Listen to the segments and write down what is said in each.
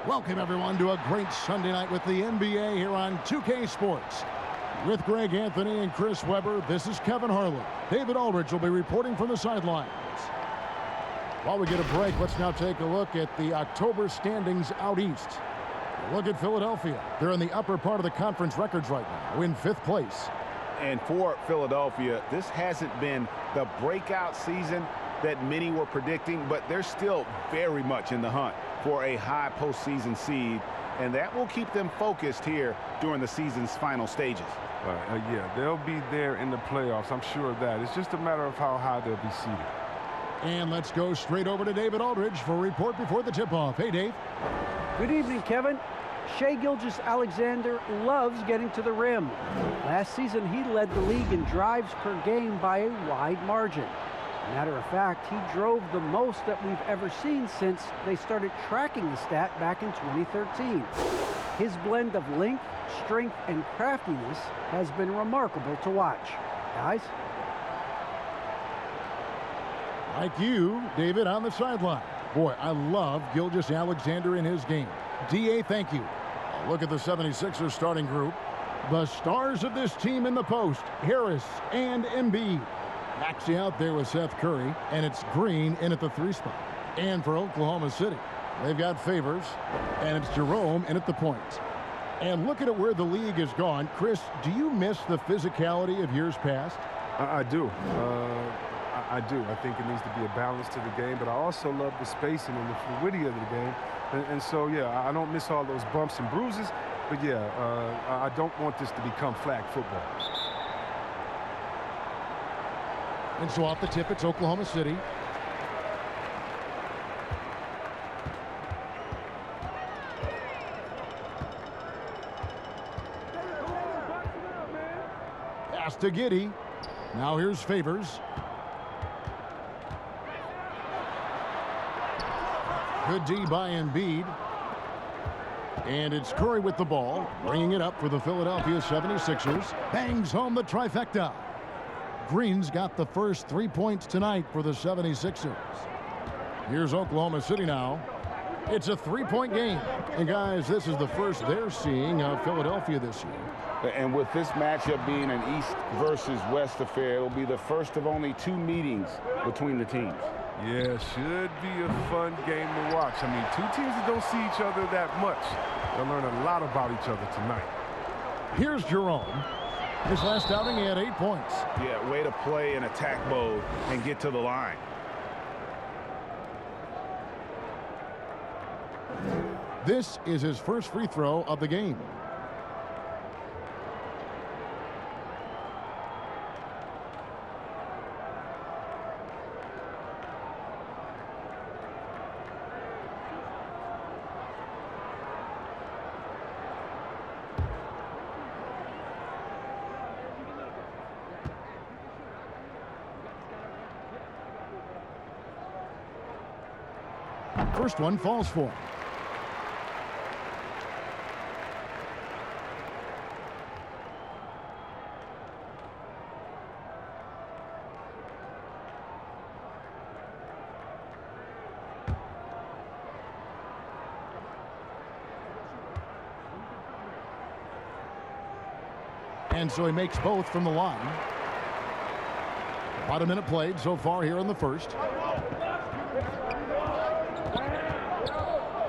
Welcome, everyone, to a great Sunday night with the NBA here on 2K Sports. With Greg Anthony and Chris Webber, this is Kevin Harlan. David Aldridge will be reporting from the sidelines. While we get a break, let's now take a look at the October standings out east. Look at Philadelphia. They're in the upper part of the conference records right now, in 5th place. And for Philadelphia, this hasn't been the breakout season that many were predicting, but they're still very much in the hunt for a high postseason seed, and that will keep them focused here during the season's final stages. Yeah, they'll be there in the playoffs. I'm sure of that. It's just a matter of how high they'll be seated. And let's go straight over to David Aldridge for a report before the tip-off. Hey, Dave. Good evening, Kevin. Shai Gilgeous-Alexander loves getting to the rim. Last season, he led the league in drives per game by a wide margin. Matter of fact, he drove the most that we've ever seen since they started tracking the stat back in 2013. His blend of length, strength, and craftiness has been remarkable to watch. Guys? Like you, David, on the sideline. Boy, I love Gilgeous-Alexander in his game. D.A., thank you. A look at the 76ers starting group. The stars of this team in the post, Harris and Embiid. Maxey out there with Seth Curry, and it's Green in at the 3 spot. And for Oklahoma City, they've got Favors, and it's Jerome in at the point. And look at where the league has gone. Chris, do you miss the physicality of years past? I do. I do. I think it needs to be a balance to the game, but I also love the spacing and the fluidity of the game. And so, yeah, I don't miss all those bumps and bruises, but, yeah, I don't want this to become flag football. And so off the tip, it's Oklahoma City. Pass to Giddey. Now here's Favors. Good D by Embiid. And it's Curry with the ball, bringing it up for the Philadelphia 76ers. Bangs home the trifecta. Green's got the first 3 points tonight for the 76ers. Here's Oklahoma City now. It's a 3-point game. And, guys, this is the first they're seeing of Philadelphia this year. And with this matchup being an East versus West affair, it will be the first of only 2 meetings between the teams. Yeah, should be a fun game to watch. I mean, 2 teams that don't see each other that much. They'll learn a lot about each other tonight. Here's Jerome. His last outing, he had 8 points. Yeah, way to play in attack mode and get to the line. This is his first free throw of the game. First one falls for him. And so he makes both from the line. About a minute played so far here in the first.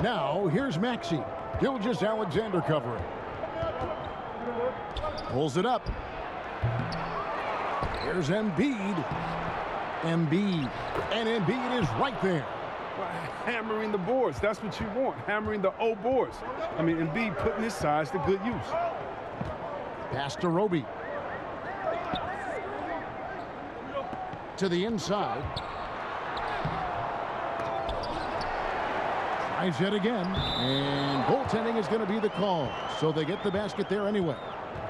Now, here's Maxey. Gilgeous-Alexander covering. Pulls it up. Here's Embiid. And Embiid is right there. Hammering the boards. That's what you want. Hammering the O boards. I mean, Embiid putting his size to good use. Pass to Roby. To the inside. Tries yet again. And goaltending is going to be the call. So they get the basket there anyway.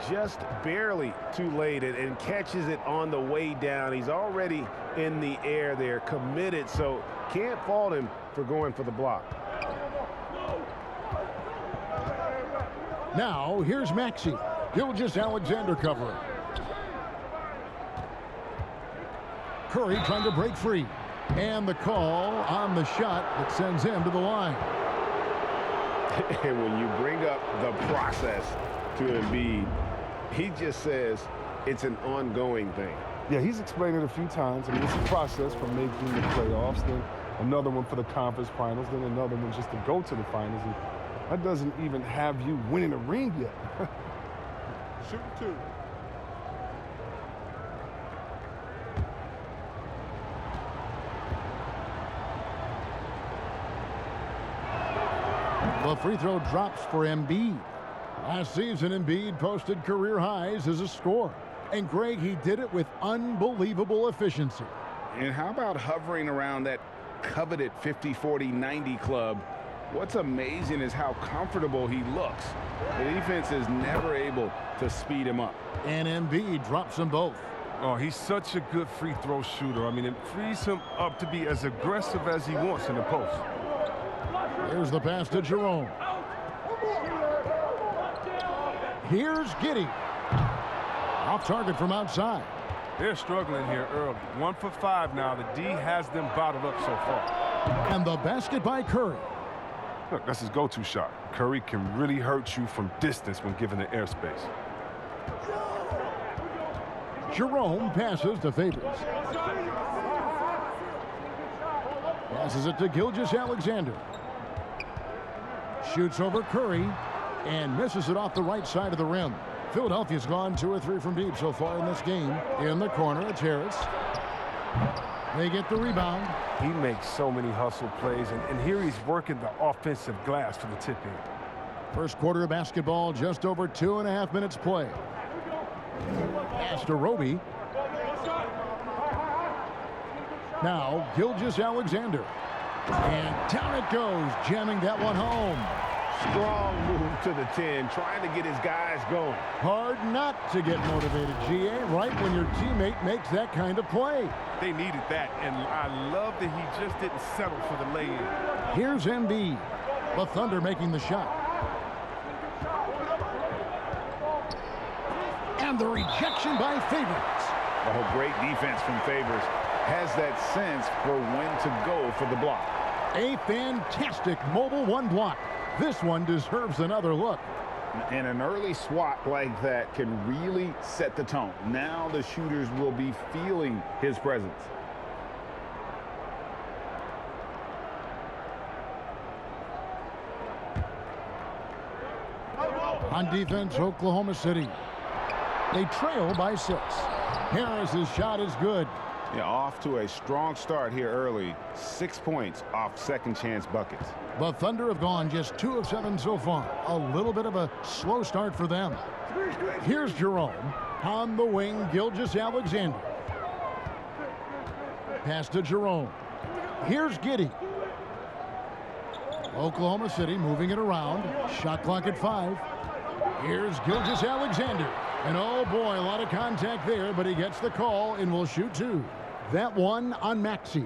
Just barely too late and catches it on the way down. He's already in the air there, committed, so can't fault him for going for the block. Now, here's Maxey. Gilgeous-Alexander covering. Curry trying to break free. And the call on the shot that sends him to the line. And when you bring up the process to Embiid, he just says it's an ongoing thing. Yeah, he's explained it a few times. I mean, it's a process from making the playoffs, then another one for the conference finals, then another one just to go to the finals. And that doesn't even have you winning a ring yet. Shoot two. The free throw drops for Embiid. Last season, Embiid posted career highs as a scorer. And, Greg, he did it with unbelievable efficiency. And how about hovering around that coveted 50-40-90 club? What's amazing is how comfortable he looks. The defense is never able to speed him up. And Embiid drops them both. Oh, he's such a good free throw shooter. I mean, it frees him up to be as aggressive as he wants in the post. Here's the pass to Jerome. Here's Giddey. Off target from outside. They're struggling here early. 1 for 5 now. The D has them bottled up so far. And the basket by Curry. Look, that's his go-to shot. Curry can really hurt you from distance when given the airspace. Jerome passes to Favors. Passes it to Gilgeous-Alexander. Shoots over Curry and misses it off the right side of the rim. Philadelphia's gone 2 or 3 from deep so far in this game. In the corner, it's Harris. They get the rebound. He makes so many hustle plays, and here he's working the offensive glass for the tip-in. First quarter of basketball, just over 2.5 minutes play. Pass to Roby. Now, Gilgeous-Alexander. And down it goes, jamming that one home. Strong move to the 10, trying to get his guys going. Hard not to get motivated, GA, right when your teammate makes that kind of play. They needed that, and I love that he just didn't settle for the lay-in. Here's Embiid. The Thunder making the shot. And the rejection by Favors. Oh, great defense from Favors. Has that sense for when to go for the block. A fantastic mobile one block. This one deserves another look. And an early swat like that can really set the tone. Now the shooters will be feeling his presence. On defense, Oklahoma City. They trail by 6. Harris's shot is good. Yeah, off to a strong start here early. 6 points off second chance buckets. The Thunder have gone just 2 of 7 so far. A little bit of a slow start for them. Here's Jerome. On the wing, Gilgeous-Alexander. Pass to Jerome. Here's Giddey. Oklahoma City moving it around. Shot clock at 5. Here's Gilgeous-Alexander. And oh boy, a lot of contact there, but he gets the call and will shoot 2. That one on Maxey.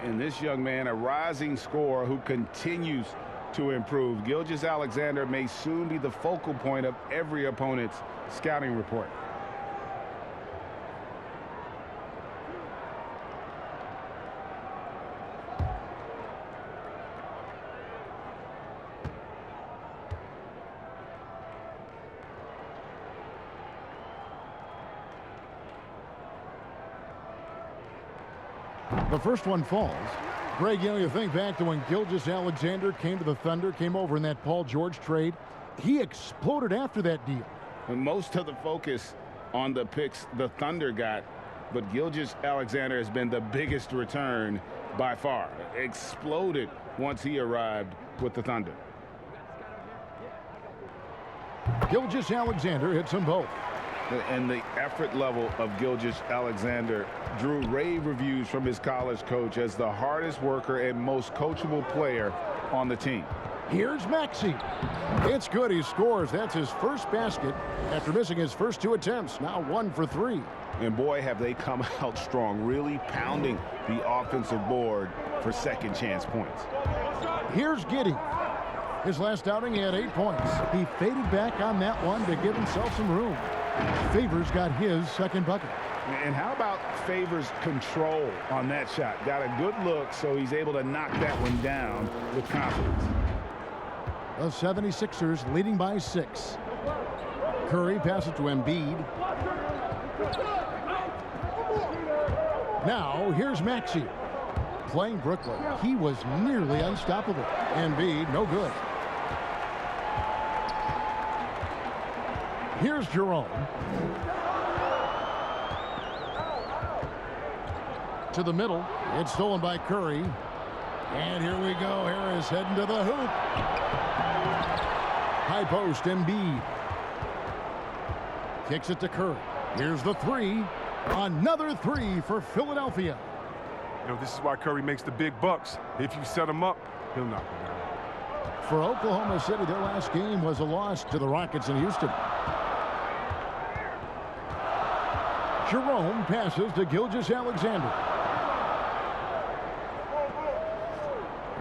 And this young man, a rising scorer who continues to improve. Gilgeous-Alexander may soon be the focal point of every opponent's scouting report. The first one falls. Greg, you think back to when Gilgeous-Alexander came to the Thunder, came over in that Paul George trade. He exploded after that deal. And most of the focus on the picks the Thunder got, but Gilgeous-Alexander has been the biggest return by far. Exploded once he arrived with the Thunder. Gilgeous-Alexander hits them both. And the effort level of Gilgeous-Alexander drew rave reviews from his college coach as the hardest worker and most coachable player on the team. Here's Maxey. It's good. He scores. That's his first basket after missing his first 2 attempts. Now 1 for 3. And boy, have they come out strong, really pounding the offensive board for second chance points. Here's Giddey. His last outing, he had 8 points. He faded back on that one to give himself some room. Favors got his second bucket. And how about Favors' control on that shot? Got a good look, so he's able to knock that one down with confidence. The 76ers leading by 6. Curry passes to Embiid. Now, here's Maxey. Playing Brooklyn, he was nearly unstoppable. Embiid, no good. Here's Jerome. To the middle. It's stolen by Curry. And here we go. Harris heading to the hoop. High post, Embiid. Kicks it to Curry. Here's the three. Another three for Philadelphia. You know, this is why Curry makes the big bucks. If you set him up, he'll knock him down. For Oklahoma City, their last game was a loss to the Rockets in Houston. Jerome passes to Gilgeous-Alexander.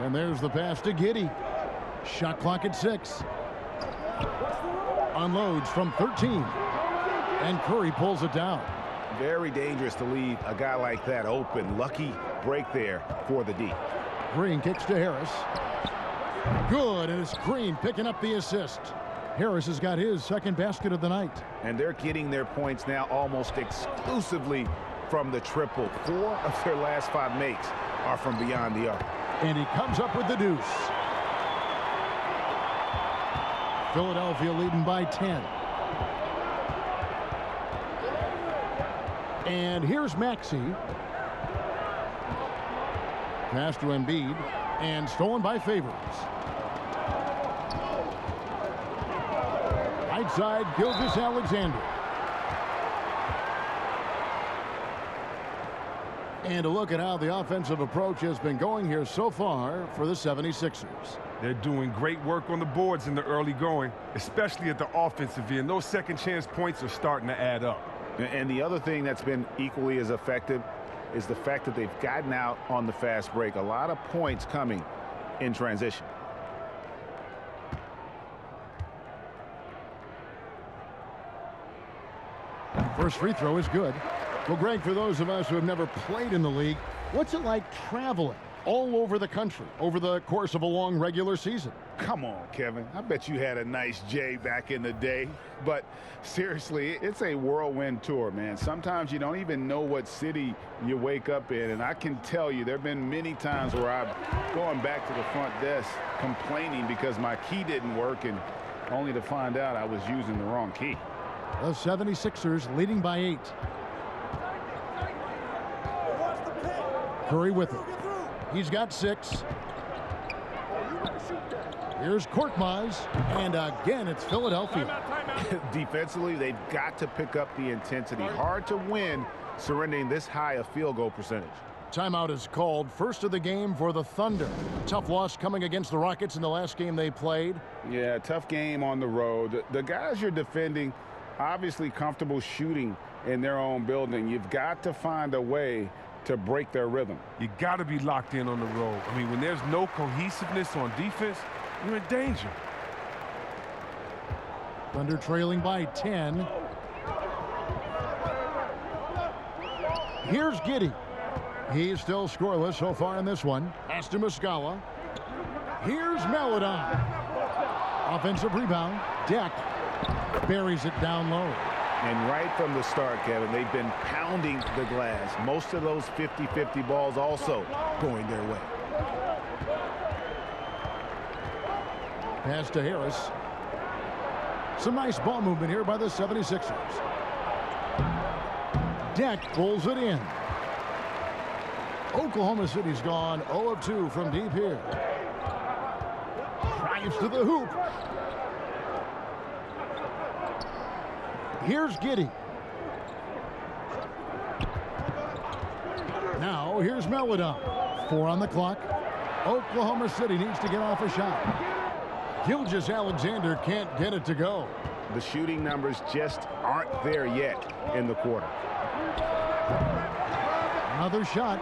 And there's the pass to Giddey. Shot clock at 6. Unloads from 13. And Curry pulls it down. Very dangerous to leave a guy like that open. Lucky break there for the D. Green kicks to Harris. Good, and it's Green picking up the assist. Harris has got his second basket of the night. And they're getting their points now almost exclusively from the triple. 4 of their last 5 makes are from beyond the arc. And he comes up with the deuce. Philadelphia leading by 10. And here's Maxey. Pass to Embiid. And stolen by Favors. Right side, Gilgeous-Alexander. And a look at how the offensive approach has been going here so far for the 76ers. They're doing great work on the boards in the early going, especially at the offensive end. Those second chance points are starting to add up. And the other thing that's been equally as effective is the fact that they've gotten out on the fast break. A lot of points coming in transition. First free throw is good. Well, Greg, for those of us who have never played in the league, what's it like traveling all over the country over the course of a long regular season? Come on, Kevin. I bet you had a nice J back in the day. But seriously, it's a whirlwind tour, man. Sometimes you don't even know what city you wake up in. And I can tell you there have been many times where I've gone back to the front desk complaining because my key didn't work, and only to find out I was using the wrong key. The 76ers leading by 8. Curry with it. He's got 6. Here's Korkmaz, and again, it's Philadelphia. Defensively, they've got to pick up the intensity. Hard to win surrendering this high a field goal percentage. Timeout is called. First of the game for the Thunder. Tough loss coming against the Rockets in the last game they played. Yeah, tough game on the road. The guys you're defending, obviously comfortable shooting in their own building. You've got to find a way to break their rhythm. You got to be locked in on the road. I mean, when there's no cohesiveness on defense, you're in danger. Thunder trailing by 10. Here's Giddey. He's still scoreless so far in this one. Pass to Muscala. Here's Maledon. Offensive rebound. Deck buries it down low. And right from the start, Kevin, they've been pounding the glass. Most of those 50-50 balls also going their way. Pass to Harris. Some nice ball movement here by the 76ers. Deck pulls it in. Oklahoma City's gone 0 of 2 from deep here. Drives to the hoop. Here's Giddey. Now here's Maledon. 4 on the clock. Oklahoma City needs to get off a shot. Gilgeous-Alexander can't get it to go. The shooting numbers just aren't there yet in the quarter. Another shot.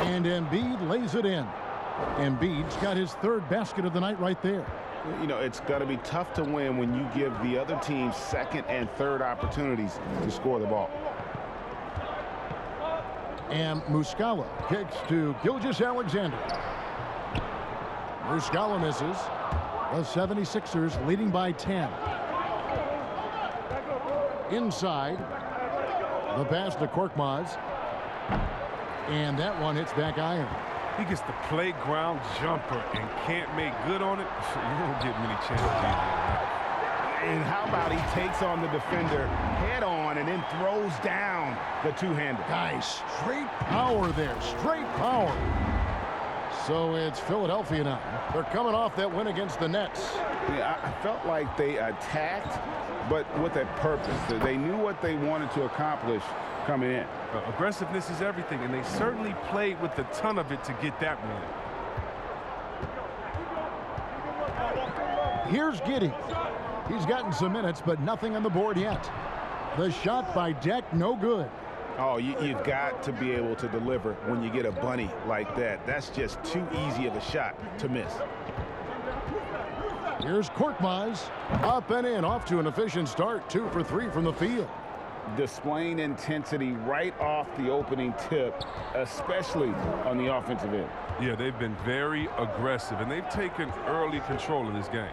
And Embiid lays it in. Embiid's got his 3rd basket of the night right there. You know, it's going to be tough to win when you give the other team 2nd and 3rd opportunities to score the ball. And Muscala kicks to Gilgeous-Alexander. Muscala misses. The 76ers leading by 10. Inside. The pass to Korkmaz. And that one hits back iron. He gets the playground jumper and can't make good on it. You don't get many chances. And how about he takes on the defender head on and then throws down the two-hander. Guys, straight power there. Straight power. So it's Philadelphia now. They're coming off that win against the Nets. Yeah, I felt like they attacked, but with a purpose. They knew what they wanted to accomplish coming in. Aggressiveness is everything, and they certainly played with a ton of it to get that win. Here's Giddey. He's gotten some minutes, but nothing on the board yet. The shot by Deck, no good. Oh, you've got to be able to deliver when you get a bunny like that. That's just too easy of a shot to miss. Here's Korkmaz. Up and in, off to an efficient start. 2 for 3 from the field. Displaying intensity right off the opening tip, especially on the offensive end. Yeah, they've been very aggressive, and they've taken early control of this game.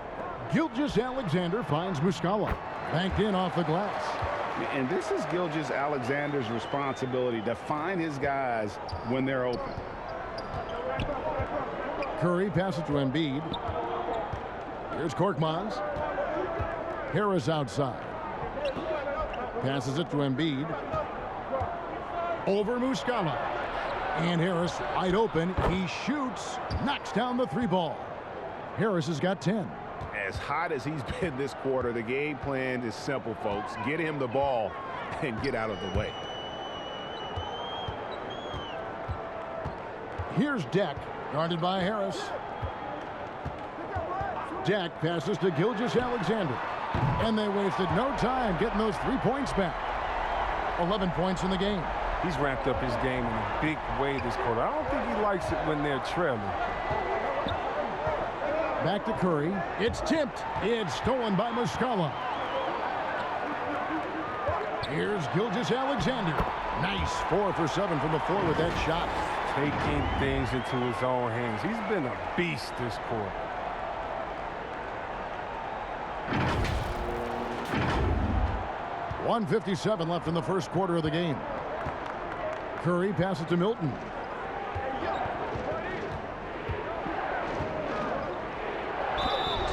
Gilgeous-Alexander finds Muscala. Banked in off the glass. And this is Gilgeous-Alexander's responsibility to find his guys when they're open. Curry passes to Embiid. Here's Korkmaz. Harris outside. Passes it to Embiid. Over Muscala. And Harris wide open. He shoots. Knocks down the 3 ball. Harris has got 10. As hot as he's been this quarter, the game plan is simple, folks. Get him the ball and get out of the way. Here's Deck, guarded by Harris. Deck passes to Gilgeous-Alexander. And they wasted no time getting those 3 points back. 11 points in the game. He's ramped up his game in a big way this quarter. I don't think he likes it when they're trailing. Back to Curry. It's tipped. It's stolen by Muscala. Here's Gilgeous-Alexander. Nice 4 for 7 from the floor with that shot. Taking things into his own hands. He's been a beast this quarter. .157 left in the first quarter of the game. Curry passes to Milton.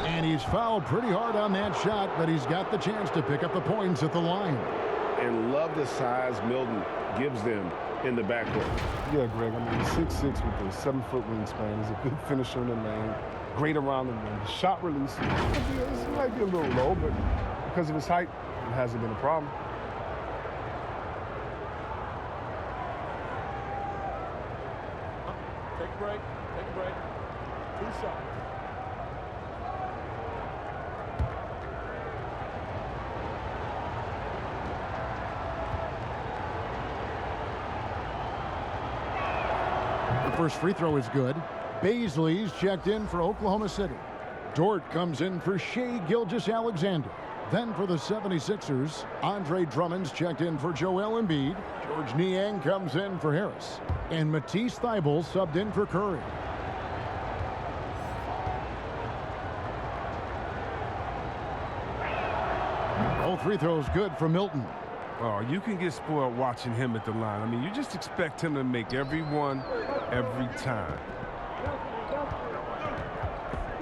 And he's fouled pretty hard on that shot, but he's got the chance to pick up the points at the line. And love the size Milton gives them in the backcourt. Yeah, Greg, I mean, he's 6'6" with a 7-foot wingspan. He's a good finisher in the lane. Great around the rim. Shot release. This might be a little low, but because of his height, it hasn't been a problem. Take a break. Take a break. 2 shots. The first free throw is good. Baisley's checked in for Oklahoma City. Dort comes in for Shai Gilgeous-Alexander. Then for the 76ers, Andre Drummond's checked in for Joel Embiid. George Niang comes in for Harris. And Matisse Thybulle subbed in for Curry. All free throws good for Milton. Oh, you can get spoiled watching him at the line. I mean, you just expect him to make every one, every time.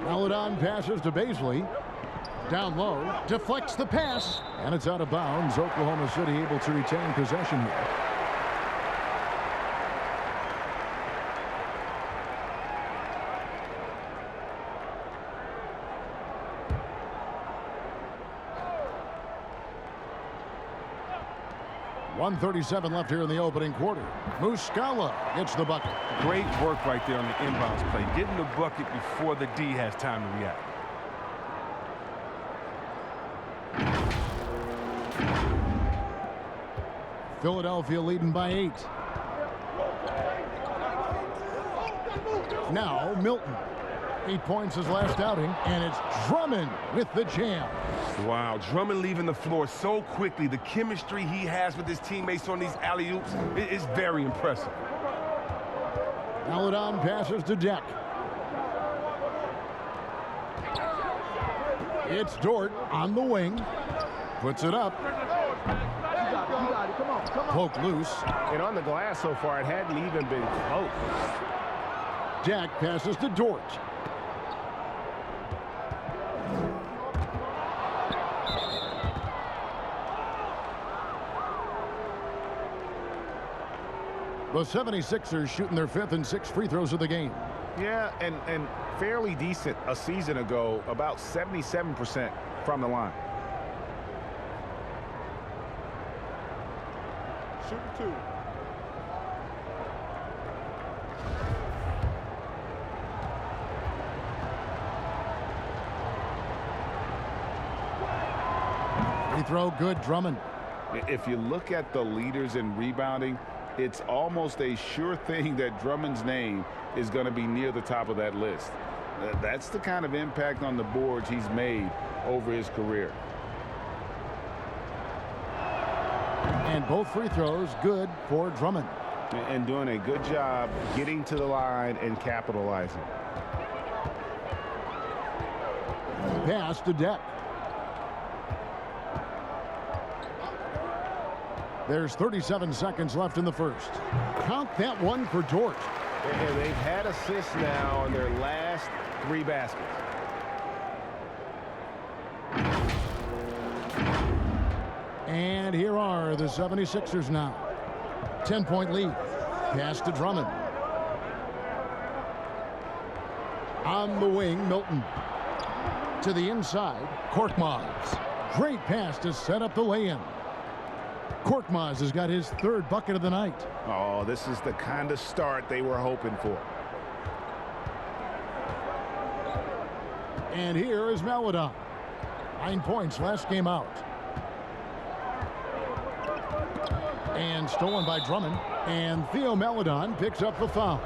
Paladon passes to Baisley. Down low, deflects the pass, and it's out of bounds. Oklahoma City able to retain possession here. .137 left here in the opening quarter. Muscala gets the bucket. Great work right there on the inbounds play. Getting the bucket before the D has time to react. Philadelphia leading by 8. Now Milton. 8 points his last outing, and it's Drummond with the jam. Wow, Drummond leaving the floor so quickly. The chemistry he has with his teammates on these alley-oops is very impressive. Paladon passes to Deck. It's Dort on the wing. Puts it up. Poke loose. And on the glass so far, it hadn't even been close. Jack passes to Dort. The 76ers shooting their 5th and 6th free throws of the game. Yeah, and fairly decent a season ago, about 77% from the line. Shooting 2. Free throw good, Drummond. If you look at the leaders in rebounding, it's almost a sure thing that Drummond's name is going to be near the top of that list. That's the kind of impact on the boards he's made over his career. And both free throws good for Drummond. And doing a good job getting to the line and capitalizing. Pass to Deck. There's 37 seconds left in the first. Count that one for Dort. And they've had assists now in their last 3 baskets. And here are the 76ers now. 10-point lead. Pass to Drummond. On the wing, Milton. To the inside, Korkmaz. Great pass to set up the lay-in. Korkmaz has got his 3rd bucket of the night. Oh, this is the kind of start they were hoping for. And here is Maledon. 9 points last game out. And stolen by Drummond. And Theo Maledon picks up the foul.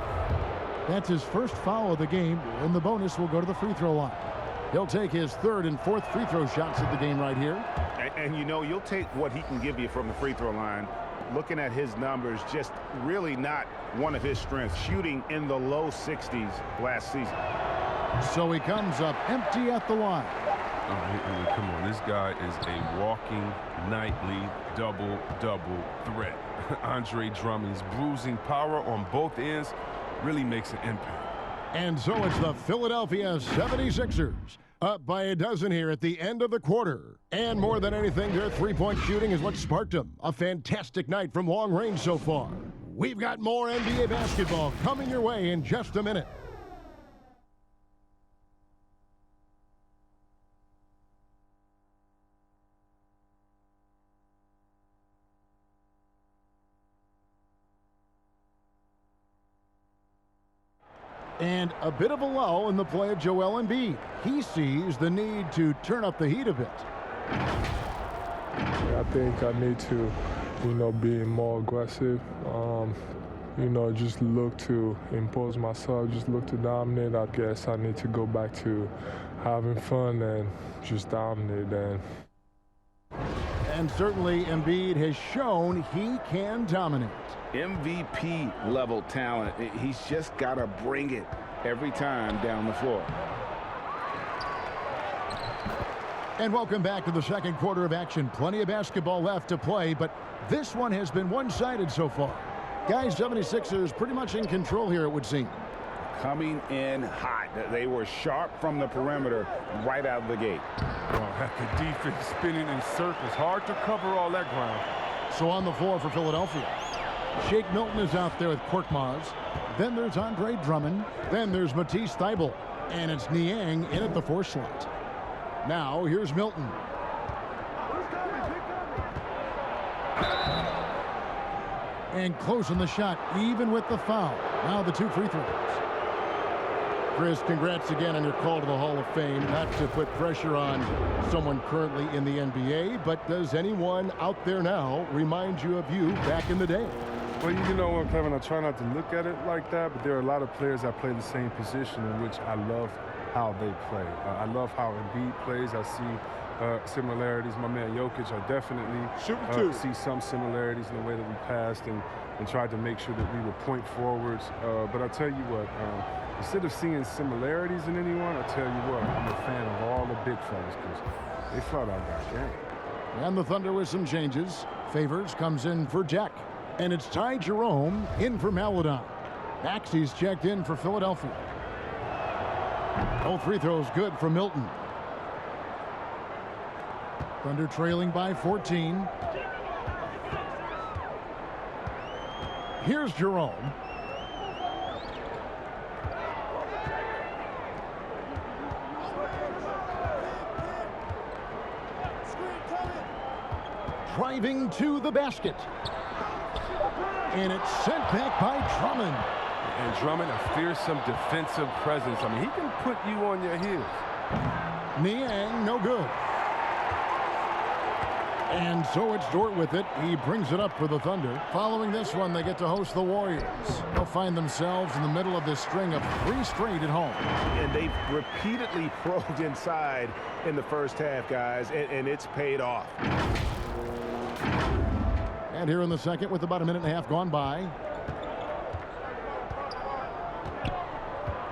That's his first foul of the game, and the bonus will go to the free throw line. He'll take his 3rd and 4th free throw shots of the game right here. And you know, you'll take what he can give you from the free throw line. Looking at his numbers, just really not one of his strengths. Shooting in the low 60s last season. So he comes up empty at the line. I mean, come on, this guy is a walking nightly double-double threat. Andre Drummond's bruising power on both ends really makes an impact. And so it's the Philadelphia 76ers. Up by a dozen here at the end of the quarter. And more than anything, their three-point shooting is what sparked them. A fantastic night from long range so far. We've got more NBA basketball coming your way in just a minute. And a bit of a lull in the play of Joel Embiid. He sees the need to turn up the heat a bit. I think I need to, be more aggressive. Just look to impose myself, just look to dominate. I guess I need to go back to having fun and just dominate. And certainly Embiid has shown he can dominate. MVP level talent. He's just got to bring it every time down the floor. And welcome back to the second quarter of action. Plenty of basketball left to play, but this one has been one-sided so far. Guys, 76ers pretty much in control here, it would seem. Coming in hot. They were sharp from the perimeter right out of the gate. Oh, the defense spinning in circles. Hard to cover all that ground. So on the floor for Philadelphia. Shake Milton is out there with Korkmaz. Then there's Andre Drummond. Then there's Matisse Thybulle. And it's Niang in at the 4 slot. Now here's Milton. And closing the shot, even with the foul. Now the 2 free throws. Chris, congrats again on your call to the Hall of Fame. Not to put pressure on someone currently in the NBA, but does anyone out there now remind you of you back in the day? Well, you know what, Kevin, I try not to look at it like that, but there are a lot of players that play the same position in which I love how they play. I love how Embiid plays. I see similarities. My man Jokic, I definitely see some similarities in the way that we passed and tried to make sure that we were point forwards. But I tell you what, Instead of seeing similarities in anyone, I tell you what, I'm a fan of all the big fellas because they flat out got game. And the Thunder with some changes. Favors comes in for Jack. And it's Ty Jerome in for Maladon. Maxey's checked in for Philadelphia. Both free throws good for Milton. Thunder trailing by 14. Here's Jerome. Driving to the basket. And it's sent back by Drummond. And Drummond, a fearsome defensive presence. I mean, he can put you on your heels. Niang, no good. And so it's Dort with it. He brings it up for the Thunder. Following this one, they get to host the Warriors. They'll find themselves in the middle of this string of 3 straight at home. And they've repeatedly probed inside in the first half, guys, and it's paid off. And here in the second with about a minute and a half gone by.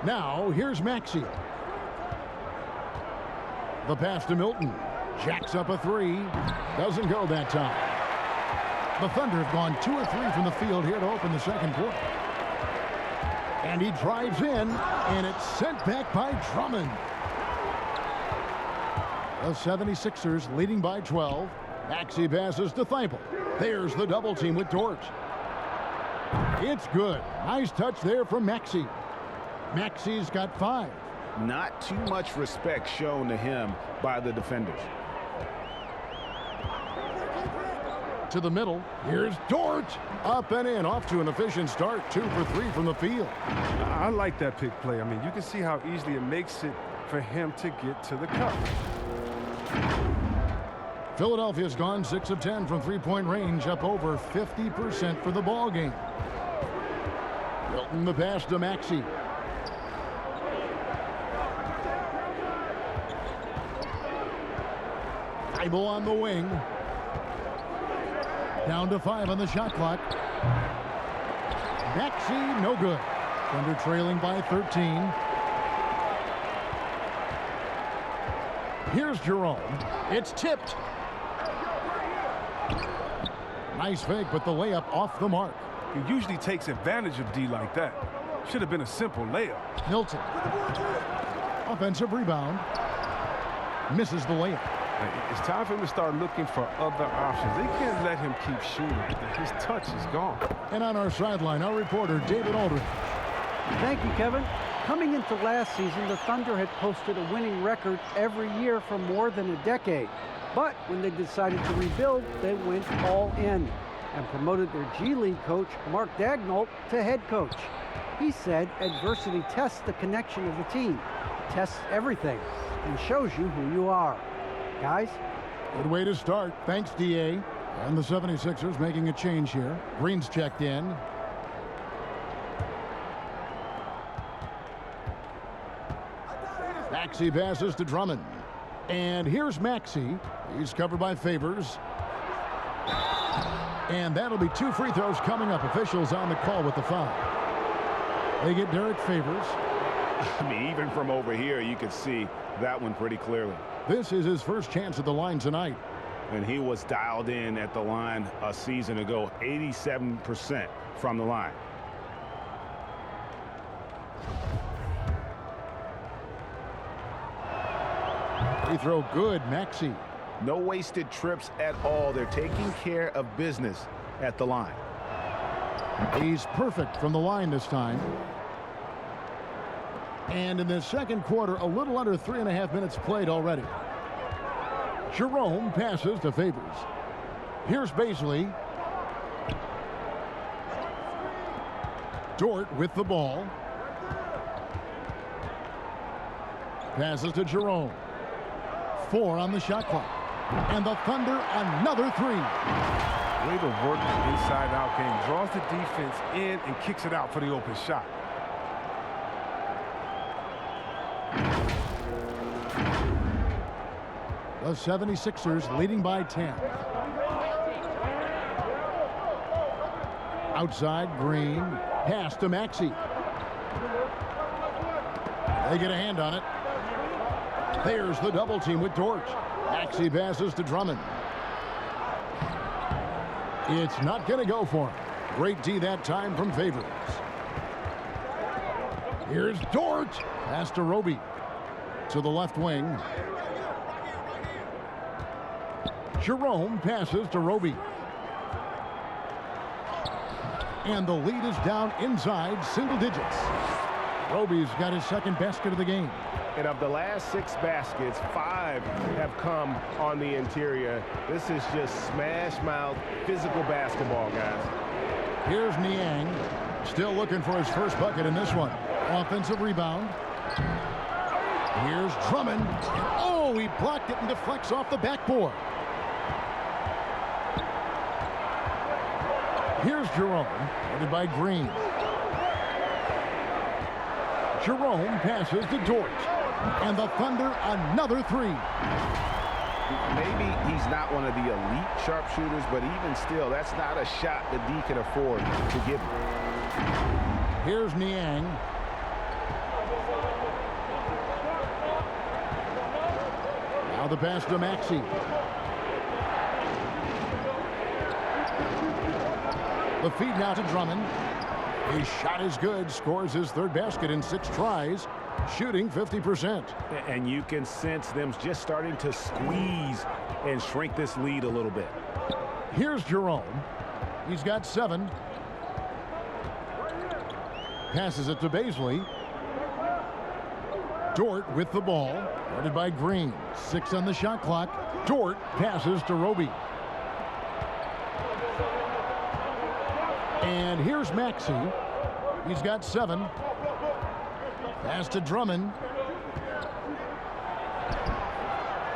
Now, here's Maxey. The pass to Milton. Jacks up a 3. Doesn't go that time. The Thunder have gone 2 or 3 from the field here to open the second quarter. And he drives in, and it's sent back by Drummond. The 76ers leading by 12. Maxey passes to Thibault. There's the double team with Dort. It's good. Nice touch there from Maxey. Maxey's got 5. Not too much respect shown to him by the defenders. To the middle. Here's Dort. Up and in. Off to an efficient start. 2 for 3 from the field. I like that pick play. I mean, you can see how easily it makes it for him to get to the cup. Philadelphia's gone 6 of 10 from three-point range, up over 50% for the ball game. Milton the pass to Maxey. Thibault on the wing. Down to 5 on the shot clock. Maxey, no good. Thunder trailing by 13. Here's Jerome. It's tipped. Nice fake, but the layup off the mark. He usually takes advantage of D like that. Should have been a simple layup. Milton. Offensive rebound. Misses the layup. It's time for him to start looking for other options. They can't let him keep shooting. His touch is gone. And on our sideline, our reporter, David Aldridge. Thank you, Kevin. Coming into last season, the Thunder had posted a winning record every year for more than a decade. But when they decided to rebuild, they went all in and promoted their G League coach, Mark Daigneault, to head coach. He said adversity tests the connection of the team, tests everything, and shows you who you are. Guys? Good way to start. Thanks, D.A. And the 76ers making a change here. Green's checked in. Maxey passes to Drummond. And here's Maxey. He's covered by Favors. And that'll be 2 free throws coming up. Officials on the call with the foul. They get Derek Favors. I mean, even from over here, you could see that one pretty clearly. This is his first chance at the line tonight. And he was dialed in at the line a season ago, 87% from the line. Free throw good, Maxey. No wasted trips at all. They're taking care of business at the line. He's perfect from the line this time. And in the second quarter, a little under 3.5 minutes played already. Jerome passes to Favors. Here's Baisley. Dort with the ball. Passes to Jerome. 4 on the shot clock. And the Thunder, another 3. Way to work the inside-out game. Draws the defense in and kicks it out for the open shot. The 76ers leading by 10. Outside, Green. Pass to Maxey. They get a hand on it. There's the double team with Dort. Maxey passes to Drummond. It's not going to go for him. Great D that time from Favors. Here's Dort. Pass to Roby. To the left wing. Jerome passes to Roby. And the lead is down inside single digits. Roby's got his second basket of the game. And of the last 6 baskets, 5 have come on the interior. This is just smash mouth physical basketball, guys. Here's Niang. Still looking for his first bucket in this one. Offensive rebound. Here's Drummond. Oh, he blocked it and deflects off the backboard. Here's Jerome, headed by Green. Jerome passes to Dort. And the Thunder, another 3. Maybe he's not one of the elite sharpshooters, but even still, that's not a shot that D can afford to give him. Here's Niang. Now the pass to Maxey. The feed now to Drummond. His shot is good. Scores his 3rd basket in 6 tries. Shooting 50%. And you can sense them just starting to squeeze and shrink this lead a little bit. Here's Jerome. He's got 7. Passes it to Baisley. Dort with the ball. Guarded by Green. 6 on the shot clock. Dort passes to Roby. And here's Maxey. He's got 7. Pass to Drummond.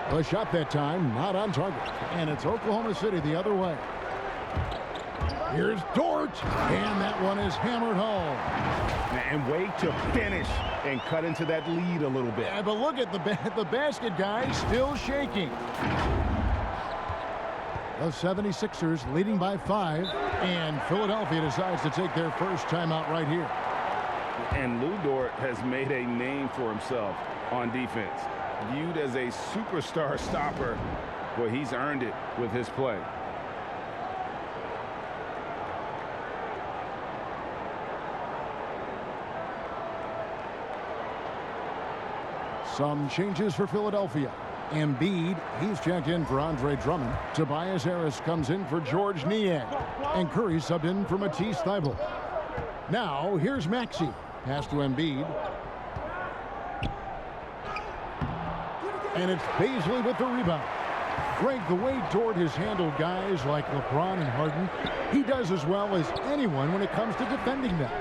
The shot that time, not on target. And it's Oklahoma City the other way. Here's Dort. And that one is hammered home. And wait to finish and cut into that lead a little bit. Yeah, but look at the basket guy still shaking. The 76ers leading by 5. And Philadelphia decides to take their first timeout right here. And Lou Dort has made a name for himself on defense. Viewed as a superstar stopper, well, he's earned it with his play. Some changes for Philadelphia. Embiid, he's checked in for Andre Drummond. Tobias Harris comes in for George Niang. And Curry subbed in for Matisse Thybulle. Now, here's Maxey. Pass to Embiid. And it's Baisley with the rebound. Greg, the way Dort has handled guys like LeBron and Harden, he does as well as anyone when it comes to defending them.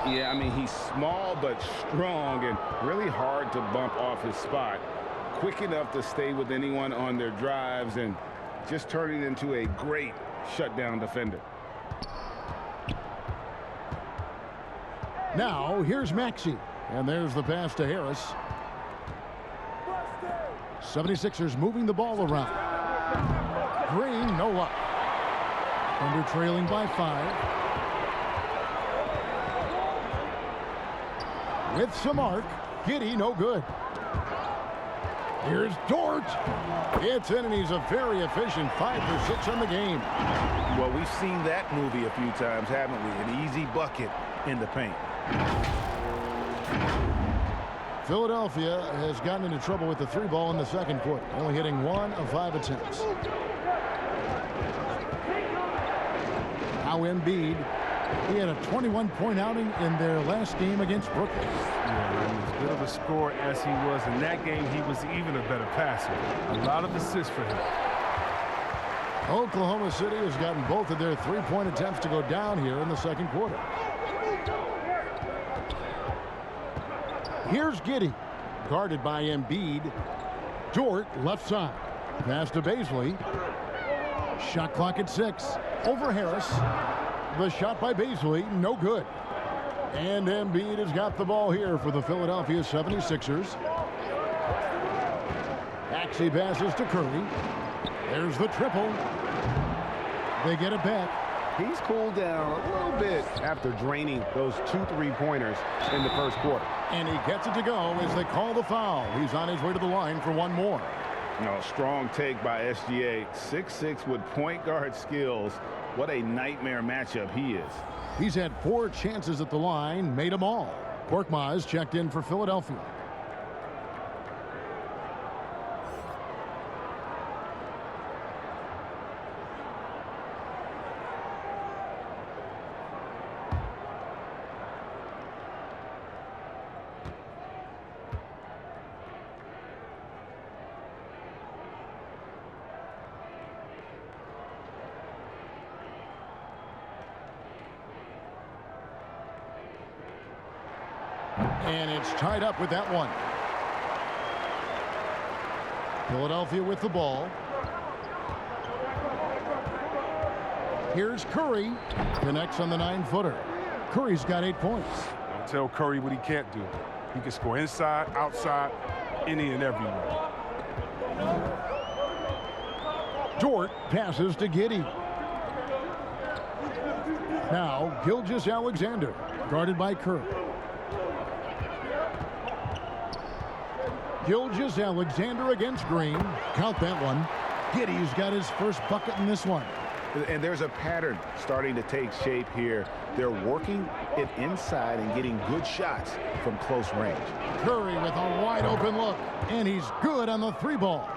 Yeah, I mean, he's small but strong and really hard to bump off his spot. Quick enough to stay with anyone on their drives and just turning into a great shutdown defender. Now, here's Maxey. And there's the pass to Harris. 76ers moving the ball around. Green, no luck. Thunder trailing by 5. With some arc. Giddey, no good. Here's Dort. It's in, and he's a very efficient 5 for 6 on the game. Well, we've seen that movie a few times, haven't we? An easy bucket in the paint. Philadelphia has gotten into trouble with the 3 ball in the second quarter, only hitting 1 of 5 attempts. Now Embiid, he had a 21-point outing in their last game against Brooklyn. Yeah, as good of a scorer as he was in that game, he was even a better passer. A lot of assists for him. Oklahoma City has gotten both of their 3-point attempts to go down here in the second quarter. Here's Giddey, guarded by Embiid. Dort, left side. Pass to Baisley. Shot clock at 6. Over Harris. The shot by Baisley, no good. And Embiid has got the ball here for the Philadelphia 76ers. Maxey passes to Curry. There's the triple. They get it back. He's cooled down a little bit after draining those 2 3-pointers in the first quarter. And he gets it to go as they call the foul. He's on his way to the line for one more. Strong take by SGA. 6'6" with point guard skills. What a nightmare matchup he is. He's had 4 chances at the line, made them all. Korkmaz checked in for Philadelphia. And it's tied up with that one. Philadelphia with the ball. Here's Curry. Connects on the 9-footer. Curry's got 8 points. Don't tell Curry what he can't do. He can score inside, outside, any and everywhere. Dort passes to Giddey. Now Gilgeous-Alexander, guarded by Curry. Gilgeous-Alexander against Green. Count that one. Giddey's got his first bucket in this one. And there's a pattern starting to take shape here. They're working it inside and getting good shots from close range. Curry with a wide open look. And he's good on the 3-ball.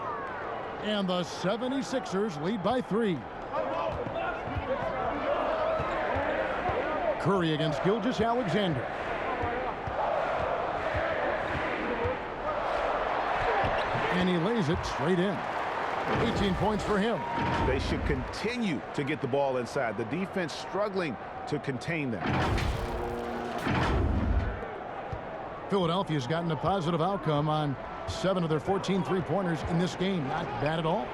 And the 76ers lead by 3. Curry against Gilgeous-Alexander. And he lays it straight in. 18 points for him. They should continue to get the ball inside. The defense struggling to contain them. Philadelphia's gotten a positive outcome on 7 of their 14 3-pointers in this game. Not bad at all.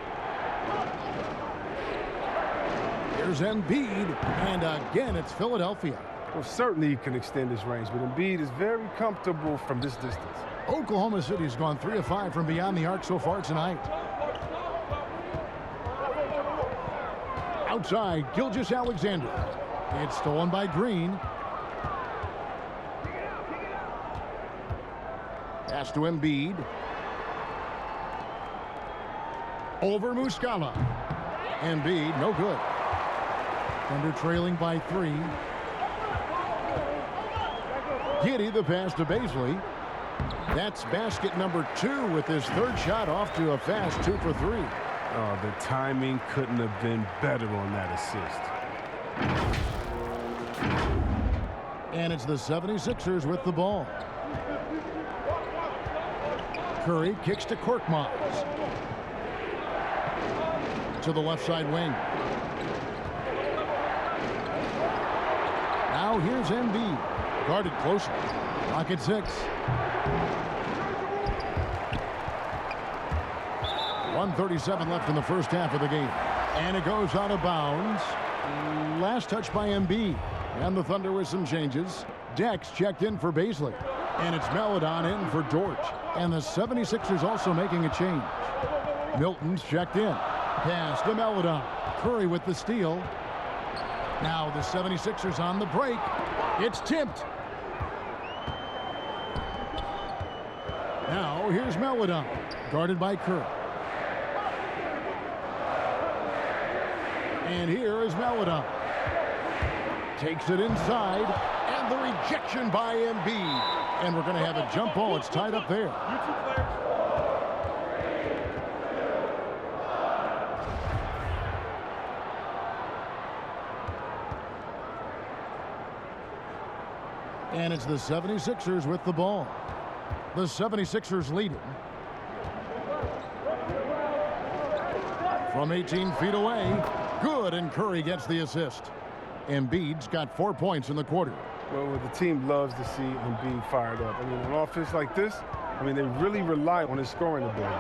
Here's Embiid, and again it's Philadelphia. Well, certainly he can extend his range, but Embiid is very comfortable from this distance. Oklahoma City's gone 3 of 5 from beyond the arc so far tonight. Outside, Gilgeous-Alexander. It's stolen by Green. Pass to Embiid. Over Muscala. Embiid, no good. Thunder trailing by 3. Giddey, the pass to Bazley. That's basket number 2 with his 3rd shot off to a fast 2 for 3. Oh, the timing couldn't have been better on that assist. And it's the 76ers with the ball. Curry kicks to Korkmaz. To the left side wing. Now here's Embiid. Guarded closely. Rocket 6. 1:37 left in the first half of the game. And it goes out of bounds. Last touch by Embiid. And the Thunder with some changes. Dex checked in for Bazley. And it's Maledon in for Dort. And the 76ers also making a change. Milton's checked in. Pass to Maledon. Curry with the steal. Now the 76ers on the break. It's tipped. Now here's Maledon. Guarded by Curry. And here is Maledon. Takes it inside. And the rejection by Embiid. And we're going to have a jump ball. It's tied up there. And it's the 76ers with the ball. The 76ers leading. From 18 feet away. Good, and Curry gets the assist. Embiid's got 4 points in the quarter. Well, the team loves to see Embiid fired up. I mean, an offense like this, I mean, they really rely on his scoring ability.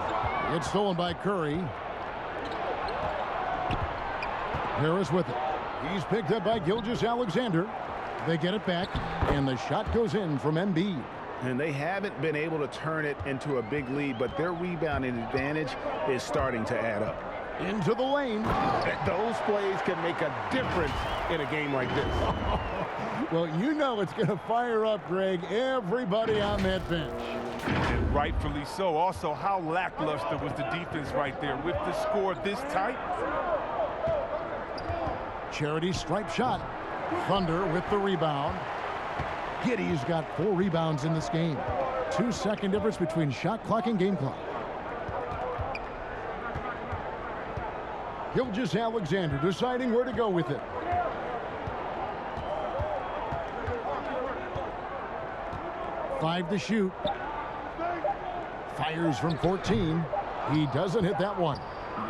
It's stolen by Curry. Harris with it. He's picked up by Gilgeous-Alexander. They get it back, and the shot goes in from Embiid. And they haven't been able to turn it into a big lead, but their rebounding advantage is starting to add up. Into the lane. Those plays can make a difference in a game like this. Well, you know it's going to fire up, Greg, everybody on that bench. And rightfully so. Also, how lackluster was the defense right there with the score this tight? Charity stripe shot. Thunder with the rebound. Giddy's got 4 rebounds in this game. 2-second difference between shot clock and game clock. Gilgeous-Alexander deciding where to go with it. Five to shoot. Fires from 14. He doesn't hit that one.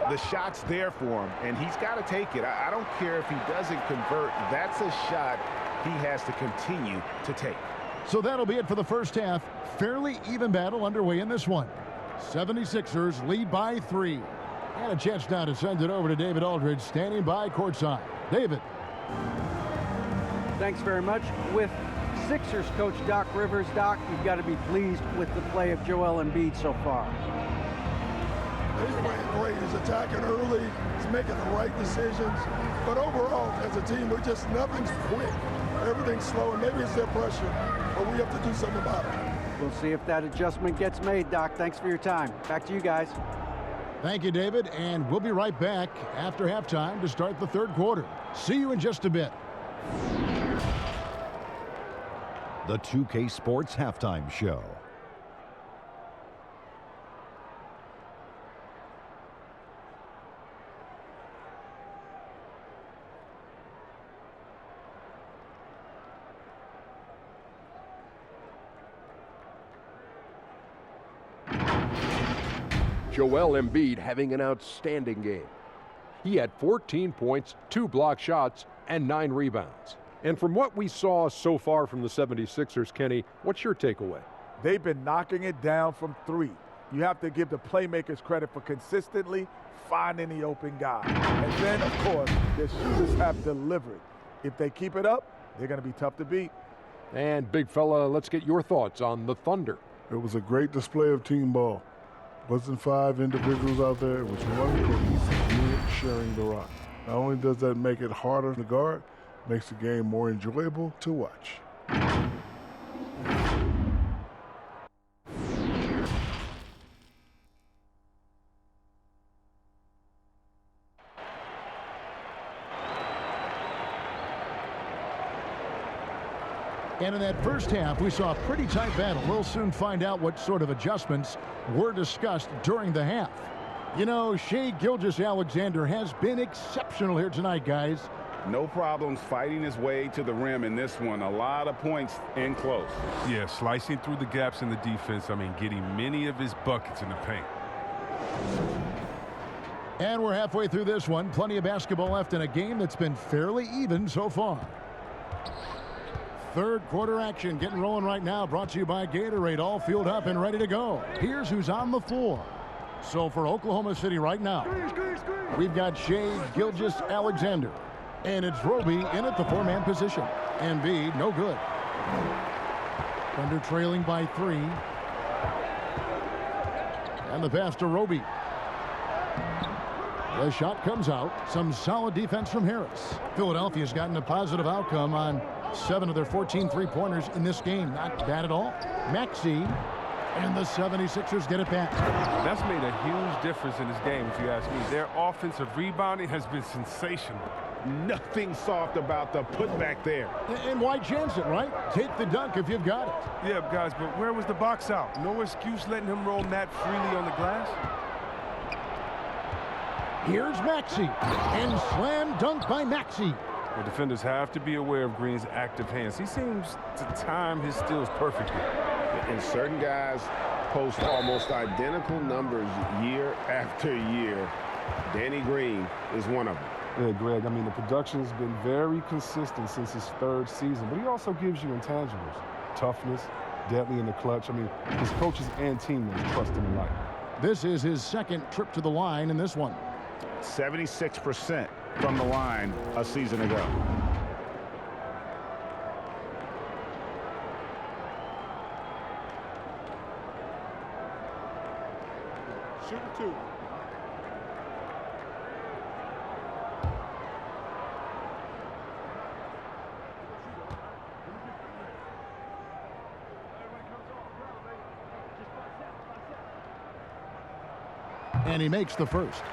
The shot's there for him, and he's got to take it. I don't care if he doesn't convert. That's a shot he has to continue to take. So that'll be it for the first half. Fairly even battle underway in this one. 76ers lead by 3. And a chance now to send it over to David Aldridge, standing by courtside. David. Thanks very much. With Sixers coach Doc Rivers. Doc, you've got to be pleased with the play of Joel Embiid so far. He's playing great. He's attacking early. He's making the right decisions. But overall, as a team, nothing's quick. Everything's slow, and maybe it's their pressure, but we have to do something about it. We'll see if that adjustment gets made, Doc. Thanks for your time. Back to you guys. Thank you, David, and we'll be right back after halftime to start the third quarter. See you in just a bit. The 2K Sports Halftime Show. Joel Embiid having an outstanding game. He had 14 points, 2 block shots, and 9 rebounds. And from what we saw so far from the 76ers, Kenny, what's your takeaway? They've been knocking it down from 3. You have to give the playmakers credit for consistently finding the open guy. And then, of course, the shooters have delivered. If they keep it up, they're going to be tough to beat. And, big fella, let's get your thoughts on the Thunder. It was a great display of team ball. Wasn't 5 individuals out there. It was one cohesive unit sharing the rock. Not only does that make it harder to guard, makes the game more enjoyable to watch. And in that first half, we saw a pretty tight battle. We'll soon find out what sort of adjustments were discussed during the half. You know, Shai Gilgeous-Alexander has been exceptional here tonight, guys. No problems fighting his way to the rim in this one. A lot of points in close. Yeah, slicing through the gaps in the defense. I mean, getting many of his buckets in the paint. And we're halfway through this one. Plenty of basketball left in a game that's been fairly even so far. Third quarter action getting rolling right now. Brought to you by Gatorade. All fueled up and ready to go. Here's who's on the floor. So for Oklahoma City right now, we've got Shai Gilgeous-Alexander. And it's Roby in at the 4-man position. Embiid, no good. Thunder trailing by 3. And the pass to Roby. The shot comes out. Some solid defense from Harris. Philadelphia's gotten a positive outcome on 7 of their 14 three-pointers in this game. Not bad at all. Maxey, and the 76ers get it back. That's made a huge difference in this game, if you ask me. Their offensive rebounding has been sensational. Nothing soft about the putback there. And why chance it, right? Take the dunk if you've got it. Yeah, guys, but where was the box out? No excuse letting him roll that freely on the glass. Here's Maxey, and slam dunk by Maxey. The defenders have to be aware of Green's active hands. He seems to time his steals perfectly. And certain guys post almost identical numbers year after year. Danny Green is one of them. Yeah, Greg, I mean, the production has been very consistent since his 3rd season, but he also gives you intangibles. Toughness, deadly in the clutch. I mean, his coaches and teammates trust him a lot. This is his 2nd trip to the line in this one. 76% from the line a season ago. Shooting 2. And he makes the first.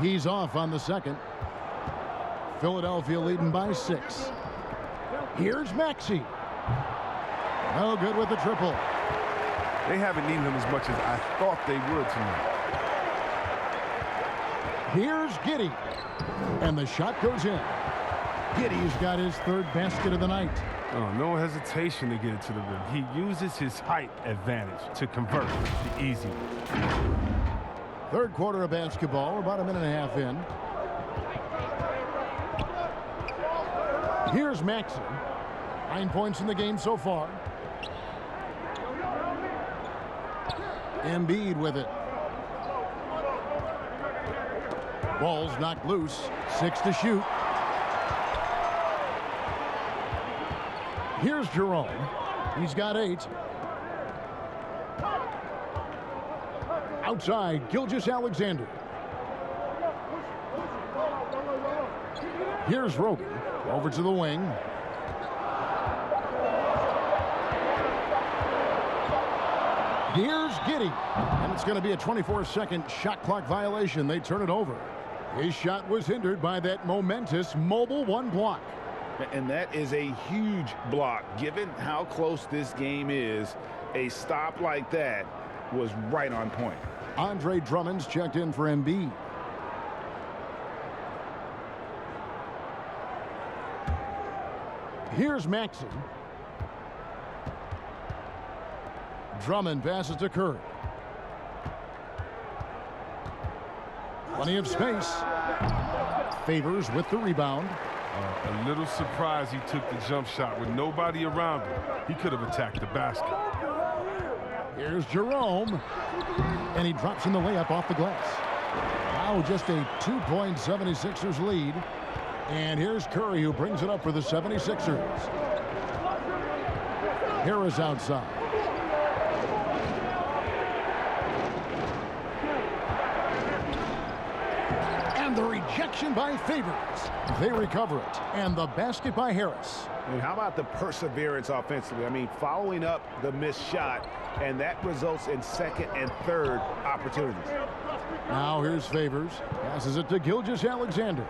He's off on the second. Philadelphia leading by 6. Here's Maxey. No good with the triple. They haven't needed him as much as I thought they would tonight. Here's Giddey. And the shot goes in. Giddey's got his 3rd basket of the night. Oh, no hesitation to get it to the rim. He uses his height advantage to convert the easy. 3rd quarter of basketball, about a minute and a half in. Here's Maxey. 9 points in the game so far. Embiid with it. Ball's knocked loose. 6 to shoot. Here's Jerome. He's got 8. Outside, Gilgeous-Alexander. Here's Rogan. Over to the wing. Here's Giddey. And it's going to be a 24-second shot clock violation. They turn it over. His shot was hindered by that momentous mobile 1 block. And that is a huge block. Given how close this game is, a stop like that was right on point. Andre Drummond's checked in for Embiid. Here's Maxey. Drummond passes to Curry. Plenty of space. Favors with the rebound. A little surprised he took the jump shot with nobody around him. He could have attacked the basket. Here's Jerome. And he drops in the layup off the glass. Now just a 2-point 76ers lead. And here's Curry, who brings it up for the 76ers. Harris outside. And the rejection by Favors. They recover it. And the basket by Harris. And how about the perseverance offensively? I mean, following up the missed shot, and that results in 2nd and 3rd opportunities. Now here's Favors. Passes it to Gilgeous-Alexander.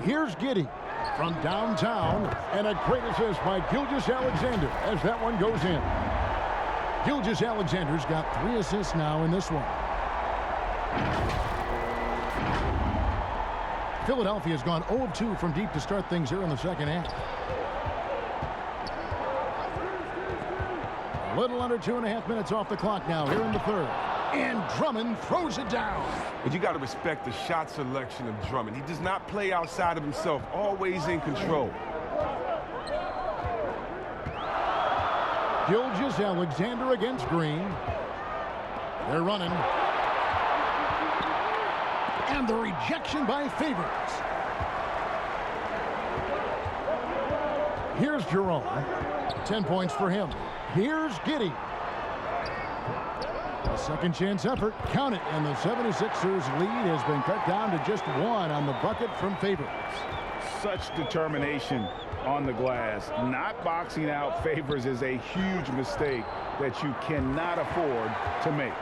Here's Giddey from downtown, and a great assist by Gilgeous-Alexander as that one goes in. Gilgeous-Alexander's got 3 assists now in this one. Philadelphia's gone 0 of 2 from deep to start things here in the second half. A little under 2.5 minutes off the clock now here in the 3rd. And Drummond throws it down. But you got to respect the shot selection of Drummond. He does not play outside of himself, always in control. Gilgeous-Alexander against Green. They're running. And the rejection by Favors. Here's Jerome. 10 points for him. Here's Giddey. A second chance effort. Count it. And the 76ers lead has been cut down to just 1 on the bucket from Favors. Such determination on the glass. Not boxing out Favors is a huge mistake that you cannot afford to make.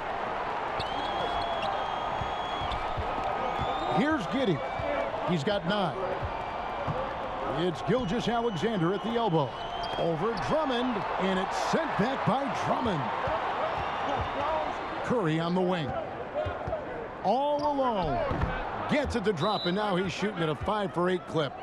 Here's Giddey. He's got 9. It's Gilgeous-Alexander at the elbow. Over Drummond, and it's sent back by Drummond. Curry on the wing. All alone. Gets it to drop, and now he's shooting at a 5 for 8 clip.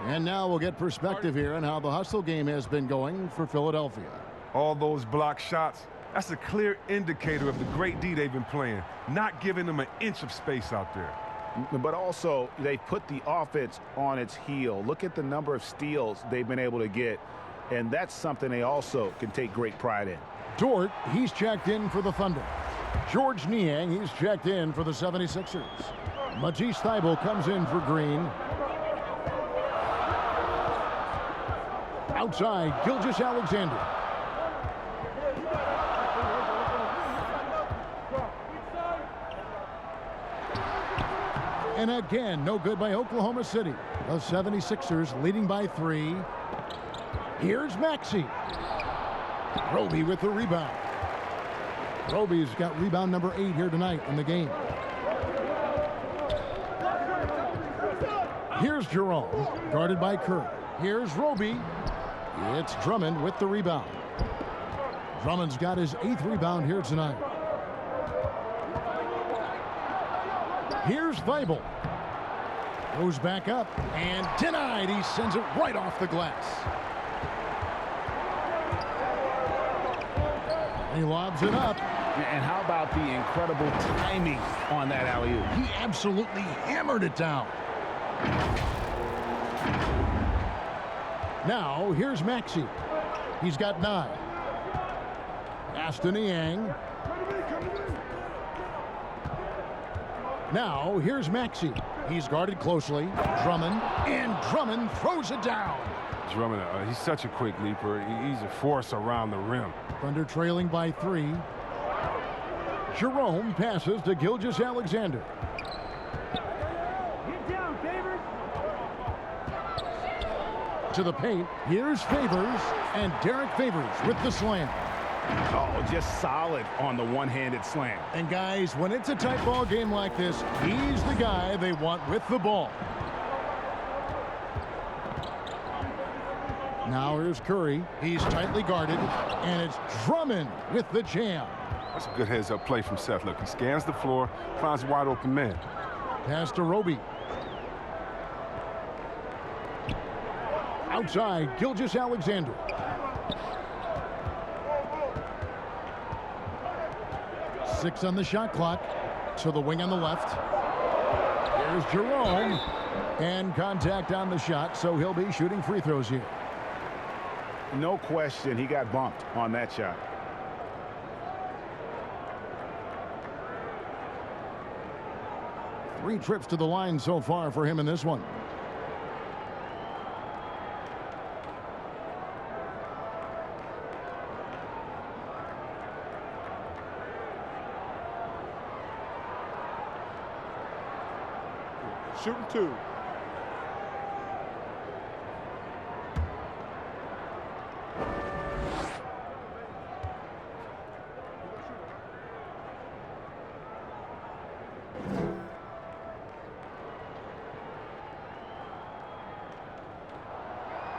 And now we'll get perspective here on how the hustle game has been going for Philadelphia. All those block shots, that's a clear indicator of the great D they've been playing, not giving them an inch of space out there. But also, they put the offense on its heel. Look at the number of steals they've been able to get, and that's something they also can take great pride in. Dort, he's checked in for the Thunder. George Niang, he's checked in for the 76ers. Matisse Thybulle comes in for Green. Outside, Gilgeous-Alexander. And again, no good by Oklahoma City. The 76ers leading by 3. Here's Maxey. Roby with the rebound. Roby's got rebound number 8 here tonight in the game. Here's Jerome, guarded by Kerr. Here's Roby. It's Drummond with the rebound. Drummond's got his 8th rebound here tonight. Here's Weibel. Goes back up and denied. He sends it right off the glass. He lobs it up. And how about the incredible timing on that alley-oop? He absolutely hammered it down. Now, here's Maxey. He's got 9. Pass to Niang. Now, here's Maxey. He's guarded closely. Drummond. And Drummond throws it down. Drummond, he's such a quick leaper. He's a force around the rim. Thunder trailing by 3. Jerome passes to Gilgeous-Alexander. Get down, Favors. To the paint. Here's Favors. And Derek Favors with the slam. Oh, just solid on the one-handed slam. And guys, when it's a tight ball game like this, he's the guy they want with the ball. Now here's Curry. He's tightly guarded. And it's Drummond with the jam. That's a good heads-up play from Seth. Look, he scans the floor, finds a wide-open man. Pass to Roby. Outside, Gilgeous-Alexander. Six on the shot clock. To the wing on the left. Here's Jerome. And contact on the shot, so he'll be shooting free throws here. No question, he got bumped on that shot. Three trips to the line so far for him in this one. Shooting 2.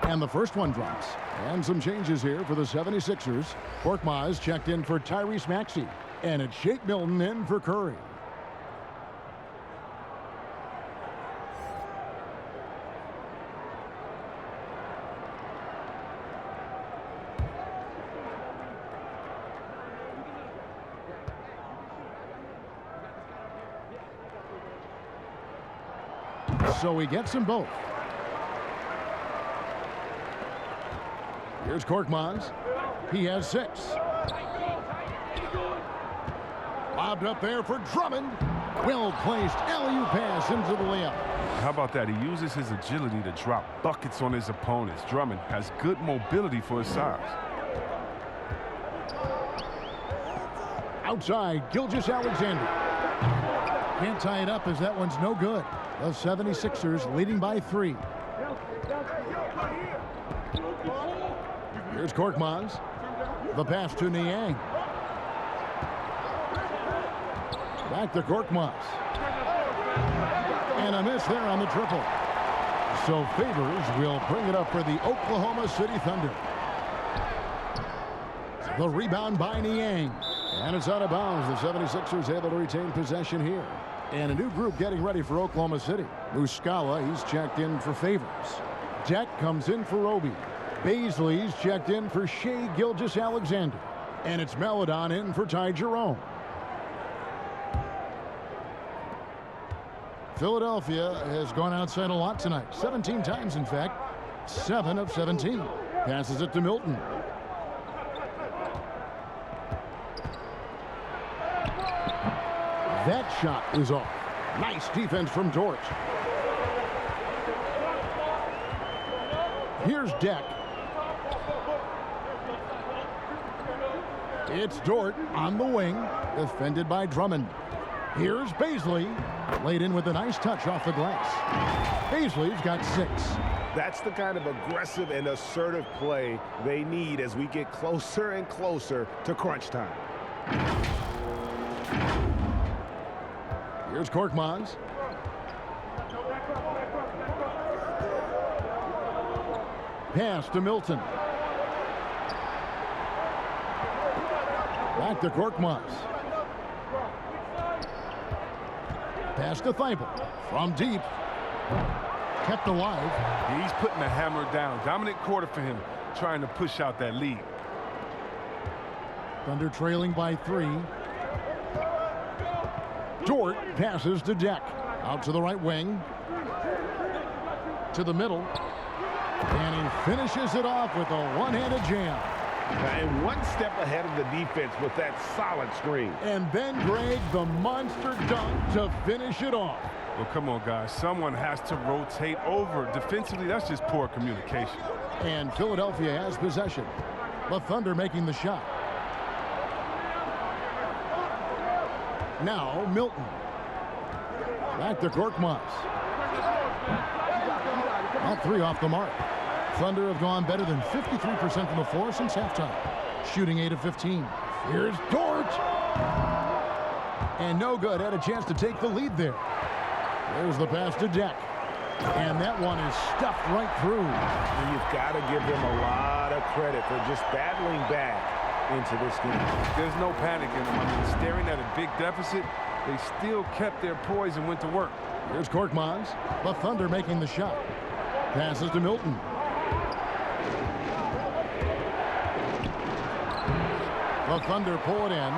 And the first one drops. And some changes here for the 76ers. Korkmaz checked in for Tyrese Maxey. And it's Shake Milton in for Curry. So he gets them both. Here's Korkmaz. He has 6. Lobbed up there for Drummond. Well-placed alley-oop pass into the layup. How about that? He uses his agility to drop buckets on his opponents. Drummond has good mobility for his size. Outside, Gilgeous-Alexander. Can't tie it up as that one's no good. The 76ers leading by 3. Here's Korkmaz. The pass to Niang. Back to Korkmaz. And a miss there on the triple. So Favors will bring it up for the Oklahoma City Thunder. The rebound by Niang. And it's out of bounds. The 76ers able to retain possession here. And a new group getting ready for Oklahoma City. Muscala, he's checked in for Favors. Deck comes in for Roby. Baisley's checked in for Shai Gilgeous-Alexander. And it's Maledon in for Ty Jerome. Philadelphia has gone outside a lot tonight. 17 times, in fact. 7 of 17. Passes it to Milton. That shot is off. Nice defense from Dort. Here's Deck. It's Dort on the wing, defended by Drummond. Here's Baisley. Laid in with a nice touch off the glass. Baisley's got 6. That's the kind of aggressive and assertive play they need as we get closer and closer to crunch time. Here's Korkmaz. Pass to Milton. Back to Korkmaz. Pass to Thibault. From deep. Kept alive. He's putting the hammer down. Dominant quarter for him, trying to push out that lead. Thunder trailing by 3. Dort passes to Deck. Out to the right wing. To the middle. And he finishes it off with a one-handed jam. And one step ahead of the defense with that solid screen. And then, Greg, the monster dunk to finish it off. Well, come on, guys. Someone has to rotate over. Defensively, that's just poor communication. And Philadelphia has possession. The Thunder making the shot. Now, Milton. Back to Korkmaz. That 3 off the mark. Thunder have gone better than 53% from the floor since halftime. Shooting 8 of 15. Here's Dort. And no good. Had a chance to take the lead there. There's the pass to Deck. And that one is stuffed right through. And you've got to give them a lot of credit for just battling back into this game. There's no panic in them. I mean, staring at a big deficit, they still kept their poise and went to work. Here's Korkmaz. The Thunder making the shot. Passes to Milton. The Thunder pull it in.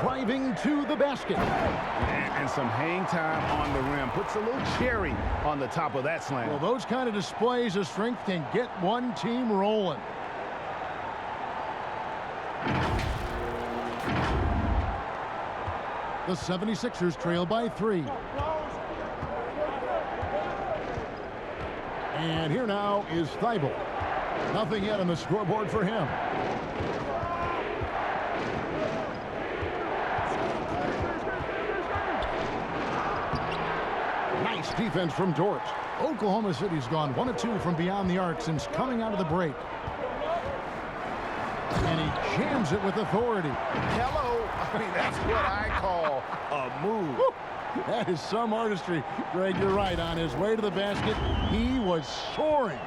Driving to the basket. And some hang time on the rim. Puts a little cherry on the top of that slam. Well, those kind of displays of strength can get one team rolling. The 76ers trail by 3. And here now is Thibault. Nothing yet on the scoreboard for him. Nice defense from Dort. Oklahoma City's gone 1 of 2 from beyond the arc since coming out of the break. And he jams it with authority. Hello. I mean, that's what I call a move. Woo! That is some artistry. Greg, you're right. On his way to the basket, he was soaring.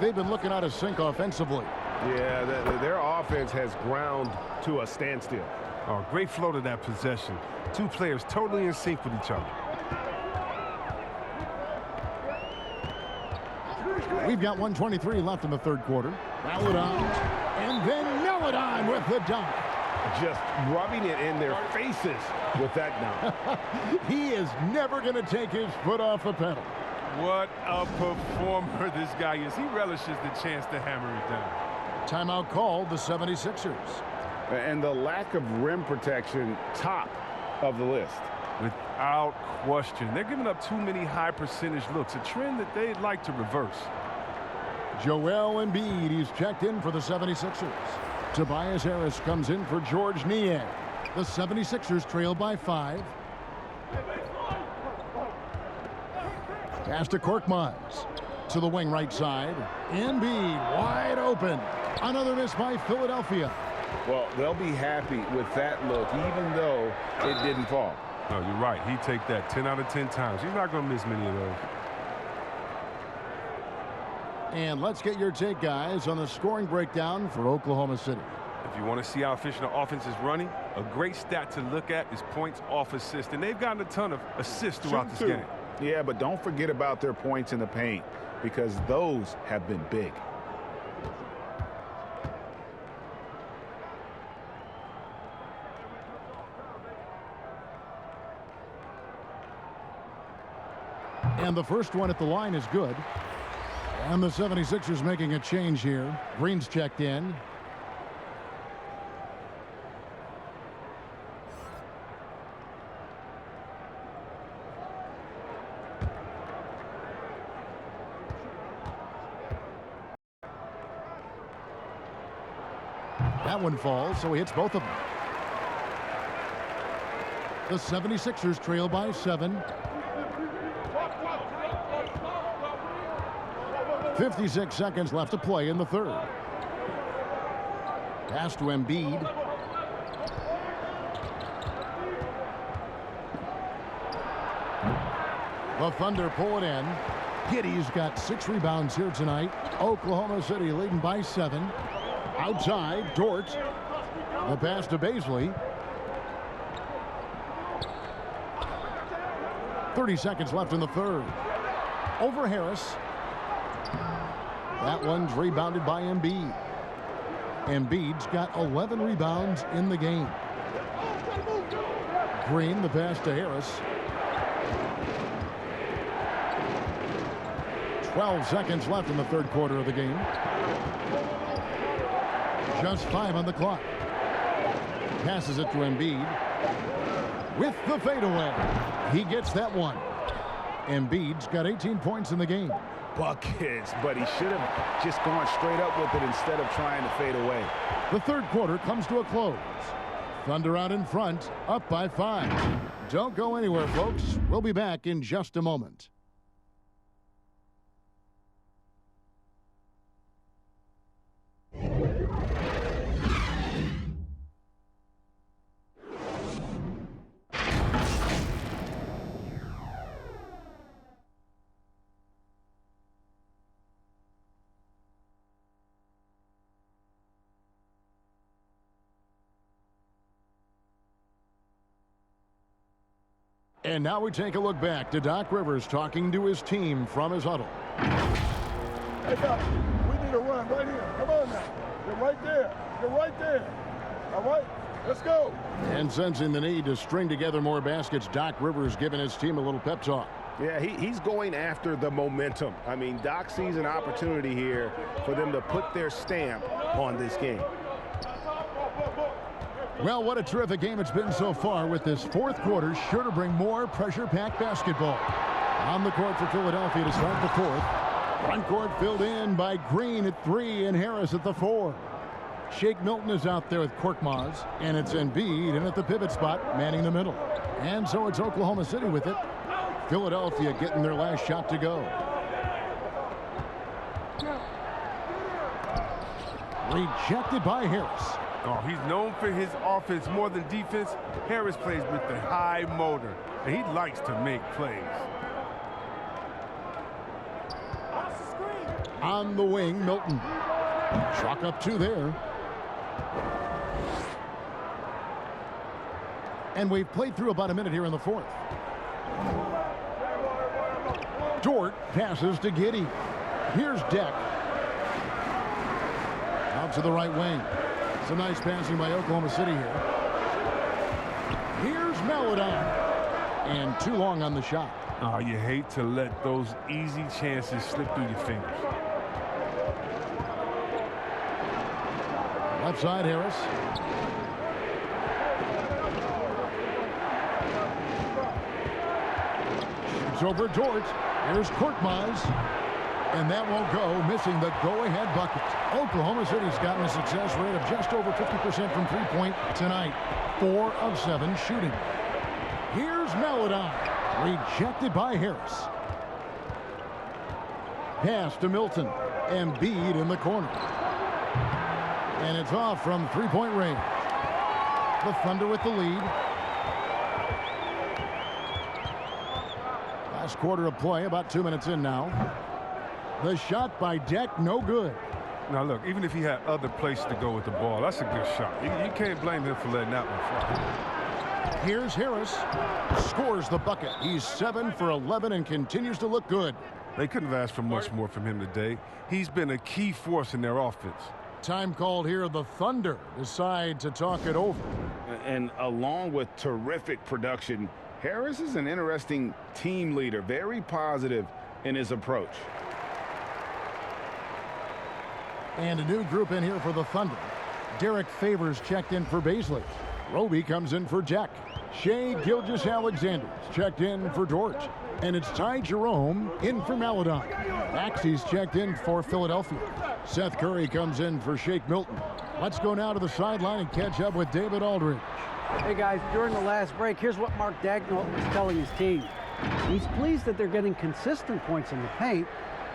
They've been looking out of sync offensively. Yeah, their offense has ground to a standstill. Oh, great flow to that possession. 2 players totally in sync with each other. We've got 1:23 left in the third quarter. Maladon, and then Maladon with the dunk. Just rubbing it in their faces with that dunk. He is never going to take his foot off the pedal. What a performer this guy is. He relishes the chance to hammer it down. Timeout called the 76ers. And the lack of rim protection, top of the list. Without question. They're giving up too many high percentage looks, a trend that they'd like to reverse. Joel Embiid, he's checked in for the 76ers. Tobias Harris comes in for George Niang. The 76ers trail by 5. Pass to Korkmaz. To the wing right side. Embiid wide open. Another miss by Philadelphia. Well, they'll be happy with that look, even though it didn't fall. No, you're right. He'd take that 10 out of 10 times. He's not going to miss many of those. And let's get your take, guys, on the scoring breakdown for Oklahoma City. If you want to see how efficient the offense is running, a great stat to look at is points off assist. And they've gotten a ton of assists throughout this game. Yeah, but don't forget about their points in the paint, because those have been big. And the first one at the line is good. And the 76ers making a change here. Green's checked in. That one falls, so he hits both of them. The 76ers trail by 7. 56 seconds left to play in the third. Pass to Embiid. The Thunder pull it in. Giddey's got 6 rebounds here tonight. Oklahoma City leading by 7. Outside, Dort. The pass to Baisley. 30 seconds left in the third. Over Harris. That one's rebounded by Embiid. Embiid's got 11 rebounds in the game. Green, the pass to Harris. 12 seconds left in the third quarter of the game. Just 5 on the clock. Passes it to Embiid. With the fadeaway. He gets that one. Embiid's got 18 points in the game. Buckets, but he should have just gone straight up with it instead of trying to fade away. The third quarter comes to a close. Thunder out in front, up by 5. Don't go anywhere, folks. We'll be back in just a moment. And now we take a look back to Doc Rivers talking to his team from his huddle. Hey, Doc, we need a run right here. Come on now. You're right there. You're right there. All right, let's go. And sensing the need to string together more baskets, Doc Rivers giving his team a little pep talk. Yeah, he's going after the momentum. I mean, Doc sees an opportunity here for them to put their stamp on this game. Well, what a terrific game it's been so far, with this fourth quarter sure to bring more pressure-packed basketball. On the court for Philadelphia to start the fourth. Front court filled in by Green at 3 and Harris at the 4. Shake Milton is out there with Korkmaz, and it's Embiid in at the pivot spot, manning the middle. And so it's Oklahoma City with it. Philadelphia getting their last shot to go. Rejected by Harris. Oh, he's known for his offense more than defense. Harris plays with the high motor, and he likes to make plays. On the wing, Milton. Chalk up 2 there. And we've played through about a minute here in the fourth. Dort passes to Giddey. Here's Deck. Out to the right wing. Some nice passing by Oklahoma City here. Here's Maladon. And too long on the shot. Oh, you hate to let those easy chances slip through your fingers. Left side, Harris. Shoots over Dort. Here's Korkmaz. And that won't go, missing the go-ahead bucket. Oklahoma City's gotten a success rate of just over 50% from three-point tonight. 4 of 7 shooting. Here's Maladon. Rejected by Harris. Pass to Milton. Embiid in the corner. And it's off from three-point range. The Thunder with the lead. Last quarter of play, about 2 minutes in now. The shot by Deck, no good. Now, look, even if he had other places to go with the ball, that's a good shot. You can't blame him for letting that one fly. Here's Harris. Scores the bucket. He's 7 for 11 and continues to look good. They couldn't have asked for much more from him today. He's been a key force in their offense. Time called here. The Thunder decide to talk it over. And along with terrific production, Harris is an interesting team leader, very positive in his approach. And a new group in here for the Thunder. Derek Favors checked in for Baisley. Roby comes in for Jack. Shea Gilgeous-Alexander's checked in for Dort. And it's Ty Jerome in for Maladon. Maxey's checked in for Philadelphia. Seth Curry comes in for Shake Milton. Let's go now to the sideline and catch up with David Aldridge. Hey guys, during the last break, here's what Mark Dagnall was telling his team. He's pleased that they're getting consistent points in the paint.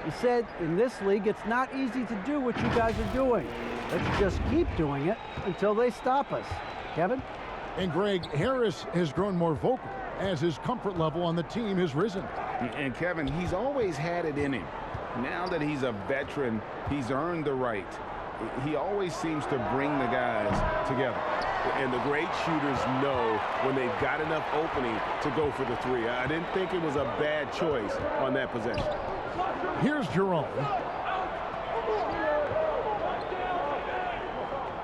He said, in this league, it's not easy to do what you guys are doing. Let's just keep doing it until they stop us. Kevin? And Greg, Harris has grown more vocal as his comfort level on the team has risen. And Kevin, he's always had it in him. Now that he's a veteran, he's earned the right. He always seems to bring the guys together. And the great shooters know when they've got enough opening to go for the three. I didn't think it was a bad choice on that possession. Here's Jerome.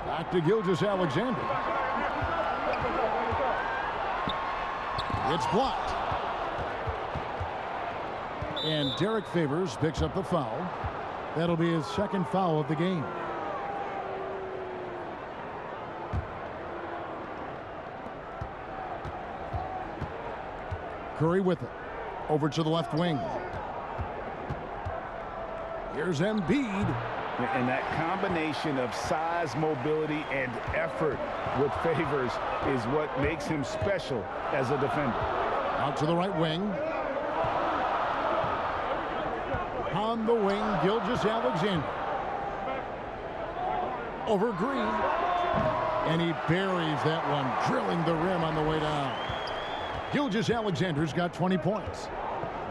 Back to Gilgeous-Alexander. It's blocked. And Derek Favors picks up the foul. That'll be his second foul of the game. Curry with it. Over to the left wing. Here's Embiid. And that combination of size, mobility, and effort with Favors is what makes him special as a defender. Out to the right wing. On the wing, Gilgeous-Alexander. Over Green. And he buries that one, drilling the rim on the way down. Gilgeous-Alexander's got 20 points.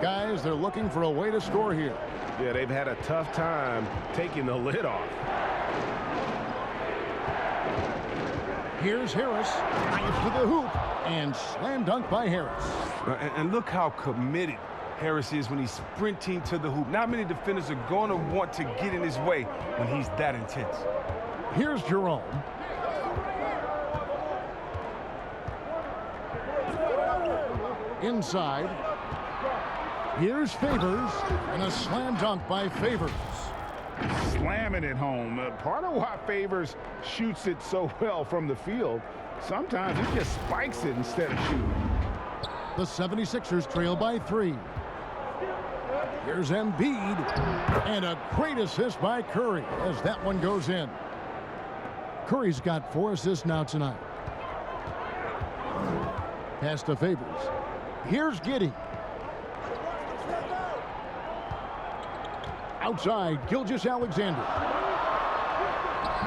Guys, they're looking for a way to score here. Yeah, they've had a tough time taking the lid off. Here's Harris. Drives to the hoop. And slam dunk by Harris. And look how committed Harris is when he's sprinting to the hoop. Not many defenders are going to want to get in his way when he's that intense. Here's Jerome. Inside. Here's Favors, and a slam dunk by Favors. Slamming it home. Part of why Favors shoots it so well from the field, sometimes he just spikes it instead of shooting. The 76ers trail by 3. Here's Embiid, and a great assist by Curry as that one goes in. Curry's got 4 assists now tonight. Pass to Favors. Here's Giddey. Outside, Gilgeous-Alexander.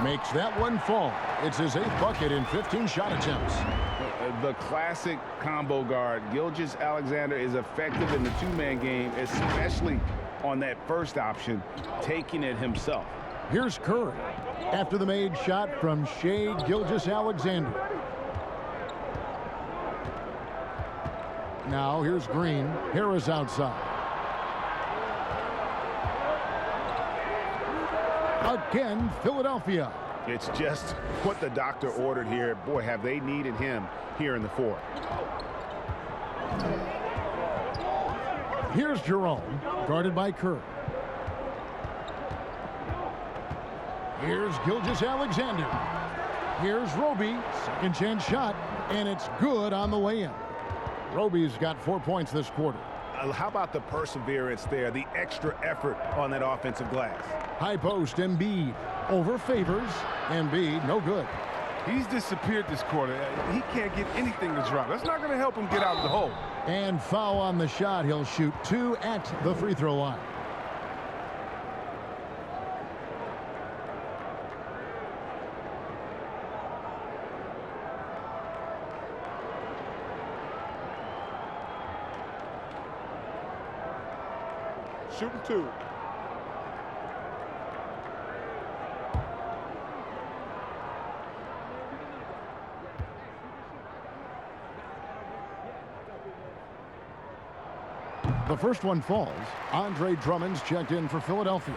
Makes that one fall. It's his 8th bucket in 15 shot attempts. The classic combo guard. Gilgeous-Alexander is effective in the two-man game, especially on that first option, taking it himself. Here's Curry after the made shot from Shai Gilgeous-Alexander. Now here's Green. Harris outside. Again, Philadelphia. It's just what the doctor ordered here. Boy, have they needed him here in the fourth. Here's Jerome, guarded by Curry. Here's Gilgeous-Alexander. Here's Roby, second chance shot, and it's good on the way in. Roby's got 4 points this quarter. How about the perseverance there, the extra effort on that offensive glass? High post, Embiid over Favors. Embiid, no good. He's disappeared this quarter. He can't get anything to drop. That's not going to help him get out of the hole. And foul on the shot. He'll shoot 2 at the free throw line. Shooting 2. The first one falls. Andre Drummond's checked in for Philadelphia.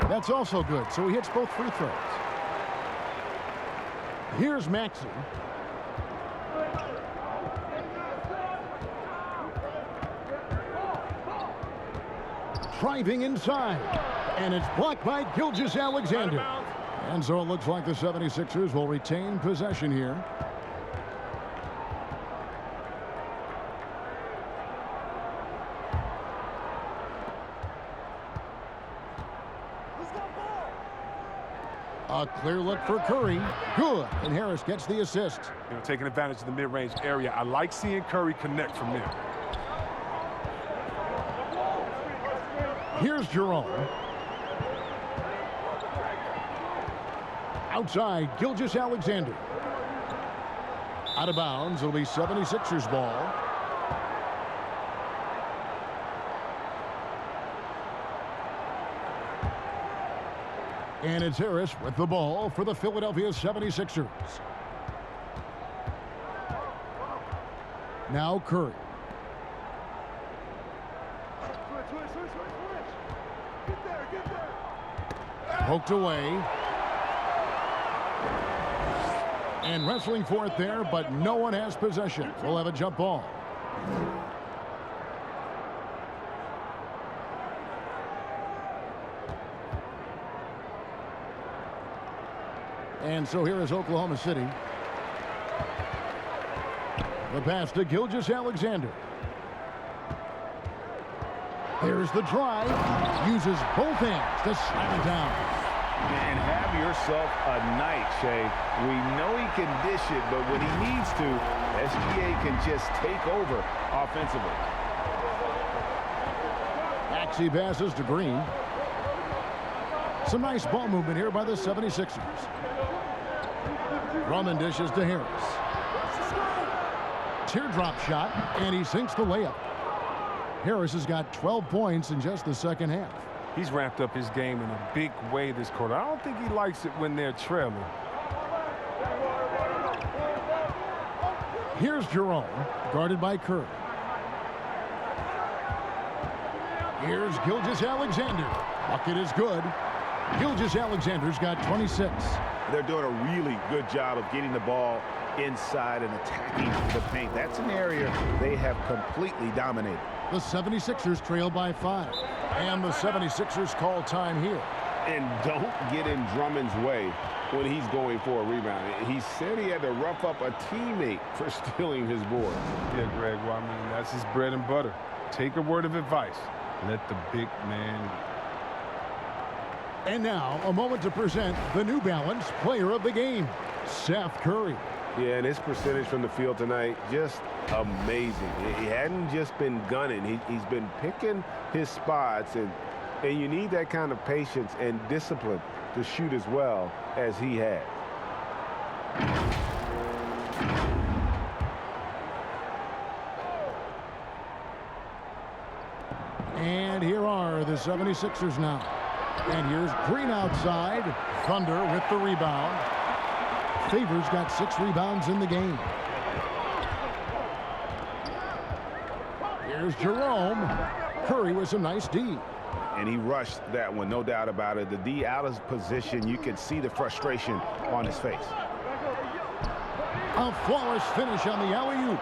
That's also good, so he hits both free throws. Here's Maxey. Driving inside. And it's blocked by Gilgeous-Alexander. And so it looks like the 76ers will retain possession here. A clear look for Curry. Good. And Harris gets the assist. Taking advantage of the mid-range area. I like seeing Curry connect from there. Here's Jerome. Outside, Gilgeous-Alexander. Out of bounds. It'll be 76ers ball. And it's Harris with the ball for the Philadelphia 76ers. Now Curry. Poked away. And wrestling for it there, but no one has possession. We'll have a jump ball. And so here is Oklahoma City. The pass to Gilgeous-Alexander. There's the drive. Uses both hands to slam it down. And have yourself a night, Shea. We know he can dish it, but when he needs to, SGA can just take over offensively. Maxey passes to Green. Some nice ball movement here by the 76ers. Drummond dishes to Harris. Teardrop shot, and he sinks the layup. Harris has got 12 points in just the second half. He's ramped up his game in a big way this quarter. I don't think he likes it when they're trailing. Here's Jerome, guarded by Curry. Here's Gilgeous-Alexander. Bucket is good. Gilgeous-Alexander's got 26. They're doing a really good job of getting the ball inside and attacking the paint. That's an area they have completely dominated. The 76ers trail by 5. And the 76ers call time here. And don't get in Drummond's way when he's going for a rebound. He said he had to rough up a teammate for stealing his board. Yeah, Greg, well, I mean, that's his bread and butter. Take a word of advice. Let the big man. And now, a moment to present the New Balance Player of the Game, Seth Curry. Yeah, and his percentage from the field tonight, just amazing. He hadn't just been gunning. He's been picking his spots, and you need that kind of patience and discipline to shoot as well as he had. And here are the 76ers now. And here's Green outside. Thunder with the rebound. Favors got 6 rebounds in the game. Here's Jerome. Curry with some nice D. And he rushed that one, no doubt about it. The D out of position, you can see the frustration on his face. A flawless finish on the alley-oop.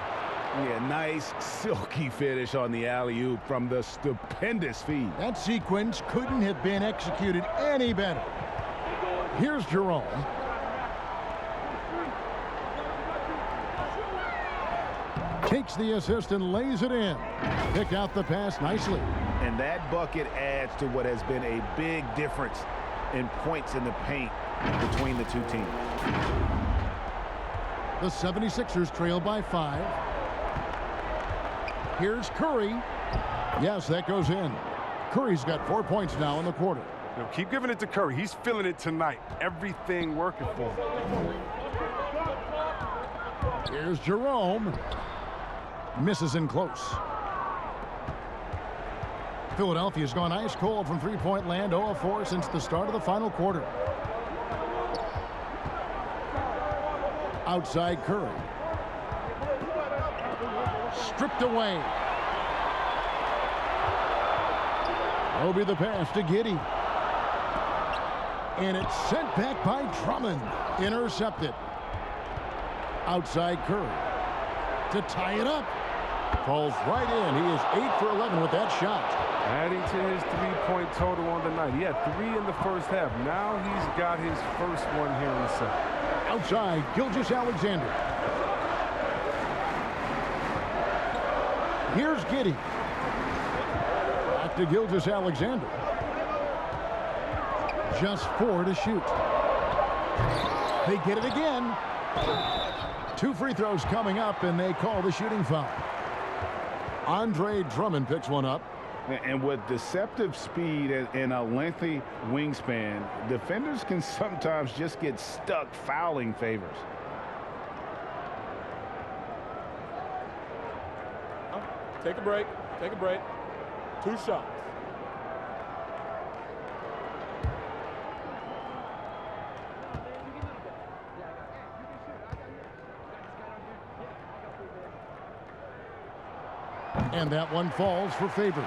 Yeah, nice silky finish on the alley-oop from the stupendous feed. That sequence couldn't have been executed any better. Here's Jerome. Takes the assist and lays it in. Pick out the pass nicely. And that bucket adds to what has been a big difference in points in the paint between the two teams. The 76ers trail by 5. Here's Curry. Yes, that goes in. Curry's got 4 points now in the quarter. Keep giving it to Curry. He's feeling it tonight. Everything working for him. Here's Jerome. Misses in close. Philadelphia's gone ice cold from three-point land, 0 of 4 since the start of the final quarter. Outside Curry. Stripped away. Obi the pass to Giddey. And it's sent back by Drummond. Intercepted. Outside Curry. To tie it up. Falls right in. He is 8 for 11 with that shot. Adding to his 3-point total on the night. He had 3 in the first half. Now he's got his first one here in the second. Outside, Gilgeous-Alexander. Here's Giddey. Back to Gilgeous-Alexander. Just 4 to shoot. They get it again. 2 free throws coming up, and they call the shooting foul. Andre Drummond picks one up. And with deceptive speed and a lengthy wingspan, defenders can sometimes just get stuck fouling favors. Take a break. Take a break. 2 shots. And that one falls for Favors.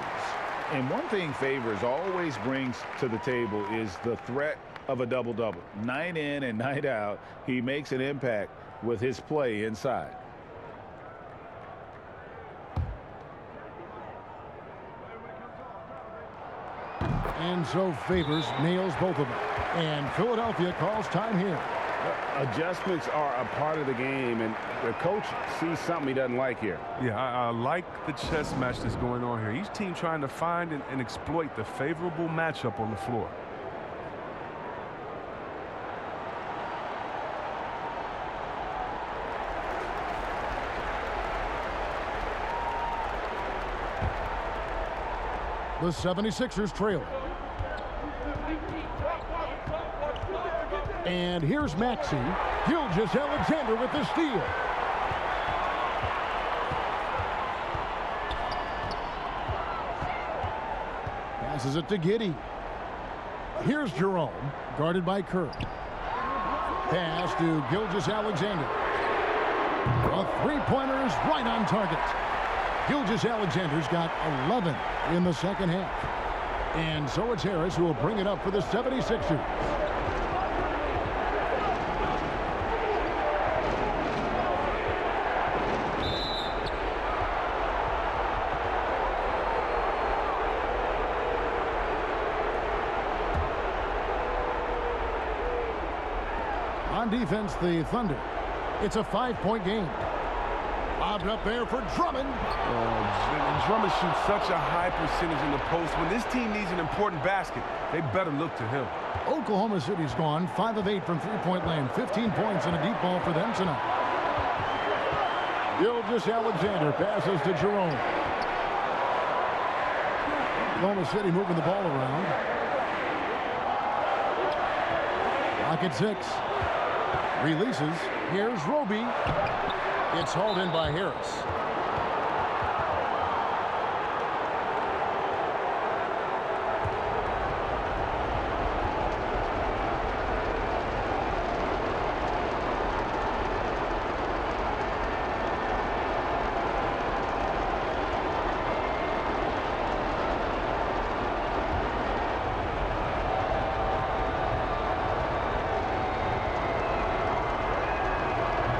And one thing Favors always brings to the table is the threat of a double-double. Night in and night out, he makes an impact with his play inside. And so Favors nails both of them. And Philadelphia calls time here. Adjustments are a part of the game, and the coach sees something he doesn't like here. Yeah, I like the chess match that's going on here. Each team trying to find and exploit the favorable matchup on the floor. The 76ers trail. And here's Maxey. Gilgeous-Alexander with the steal. Passes it to Giddey. Here's Jerome, guarded by Kerr. Pass to Gilgeous-Alexander. A three-pointer is right on target. Gilgeous-Alexander's got 11 in the second half. And so it's Harris who will bring it up for the 76ers. On defense, the Thunder. It's a 5-point game. Lobbed up there for Drummond. Drummond shoots such a high percentage in the post. When this team needs an important basket, they better look to him. Oklahoma City's gone 5 of 8 from three-point land. 15 points and a deep ball for them tonight. Gilgeous-Alexander passes to Jerome. Oklahoma City moving the ball around. Clock at 6. Releases. Here's Roby. It's hauled in by Harris.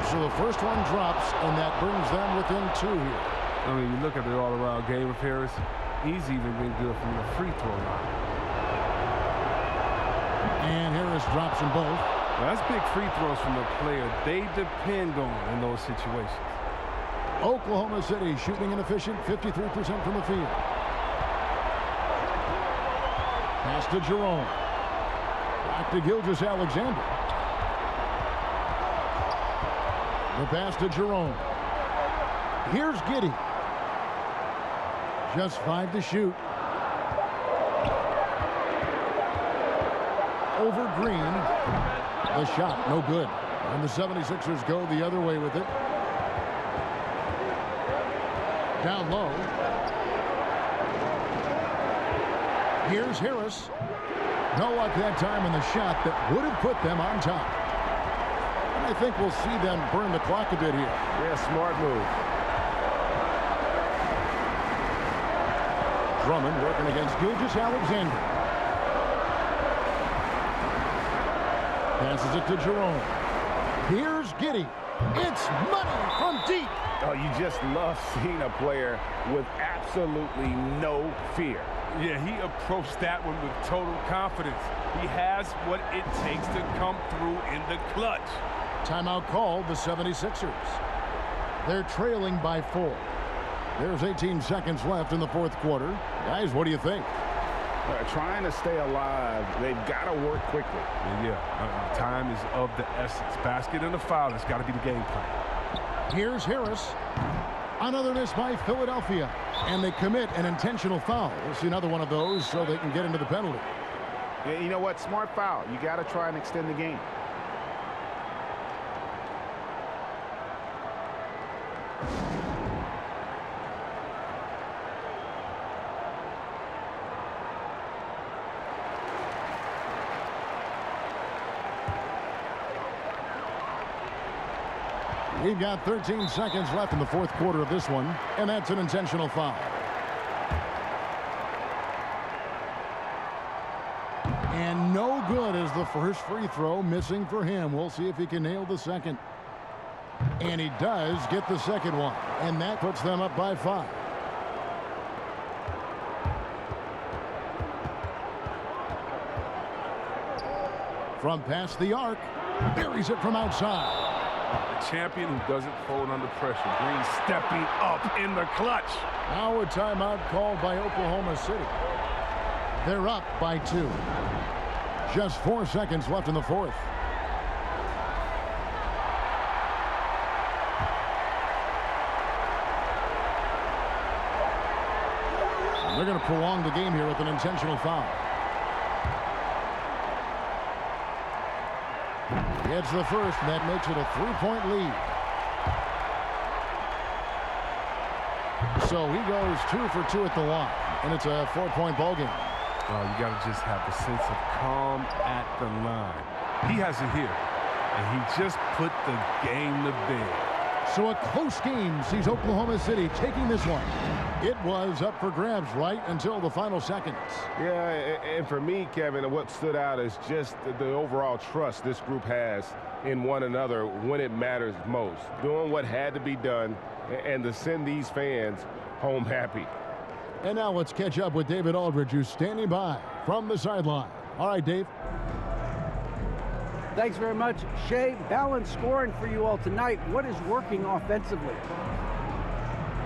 So the first one drops, and that brings them within 2 here. I mean, you look at the all-around game of Harris, he's even been good from the free throw line. And Harris drops them both. Well, that's big free throws from the player they depend on in those situations. Oklahoma City shooting an efficient 53% from the field. Pass to Jerome. Back to Gilgeous-Alexander. The pass to Jerome. Here's Giddey. Just 5 to shoot. Over Green. The shot, no good. And the 76ers go the other way with it. Down low. Here's Harris. No luck that time in the shot that would have put them on top. I think we'll see them burn the clock a bit here. Yeah, smart move. Drummond working against Gilgeous-Alexander. Passes it to Jerome. Here's Giddey. It's money from deep. Oh, you just love seeing a player with absolutely no fear. Yeah, he approached that one with total confidence. He has what it takes to come through in the clutch. Timeout called the 76ers. They're trailing by 4. There's 18 seconds left in the fourth quarter. Guys, what do you think? Trying to stay alive, they've got to work quickly. Time is of the essence. Basket and a foul, it's got to be the game plan. Here's Harris. Another miss by Philadelphia. And they commit an intentional foul. We'll see another one of those so they can get into the penalty. Yeah, you know what? Smart foul. You got to try and extend the game. We've got 13 seconds left in the fourth quarter of this one, and that's an intentional foul. And no good as the first free throw, missing for him. We'll see if he can nail the second. And he does get the second one, and that puts them up by 5. From past the arc, buries it from outside. The champion who doesn't fold under pressure. Green stepping up in the clutch. Now a timeout called by Oklahoma City. They're up by 2. Just 4 seconds left in the fourth. And they're going to prolong the game here with an intentional foul. It's the first, and that makes it a 3-point lead. So he goes 2 for 2 at the line, and it's a 4-point ball game. You got to just have a sense of calm at the line. He has it here, and he just put the game to bed. So a close game sees Oklahoma City taking this one. It was up for grabs right until the final seconds. Yeah, and for me, Kevin, what stood out is just the overall trust this group has in one another when it matters most. Doing what had to be done and to send these fans home happy. And now let's catch up with David Aldridge, who's standing by from the sideline. All right, Dave. Thanks very much, Shea. Balanced scoring for you all tonight. What is working offensively?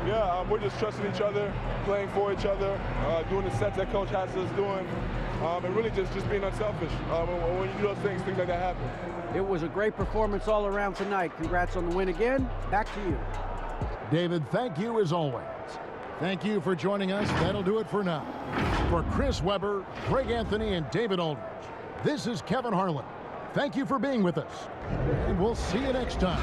Yeah, we're just trusting each other, playing for each other, doing the sets that Coach has us doing, and really just being unselfish. When you do those things like that happen. It was a great performance all around tonight. Congrats on the win again. Back to you. David, thank you as always. Thank you for joining us. That'll do it for now. For Chris Webber, Greg Anthony, and David Aldridge, this is Kevin Harlan. Thank you for being with us, and we'll see you next time.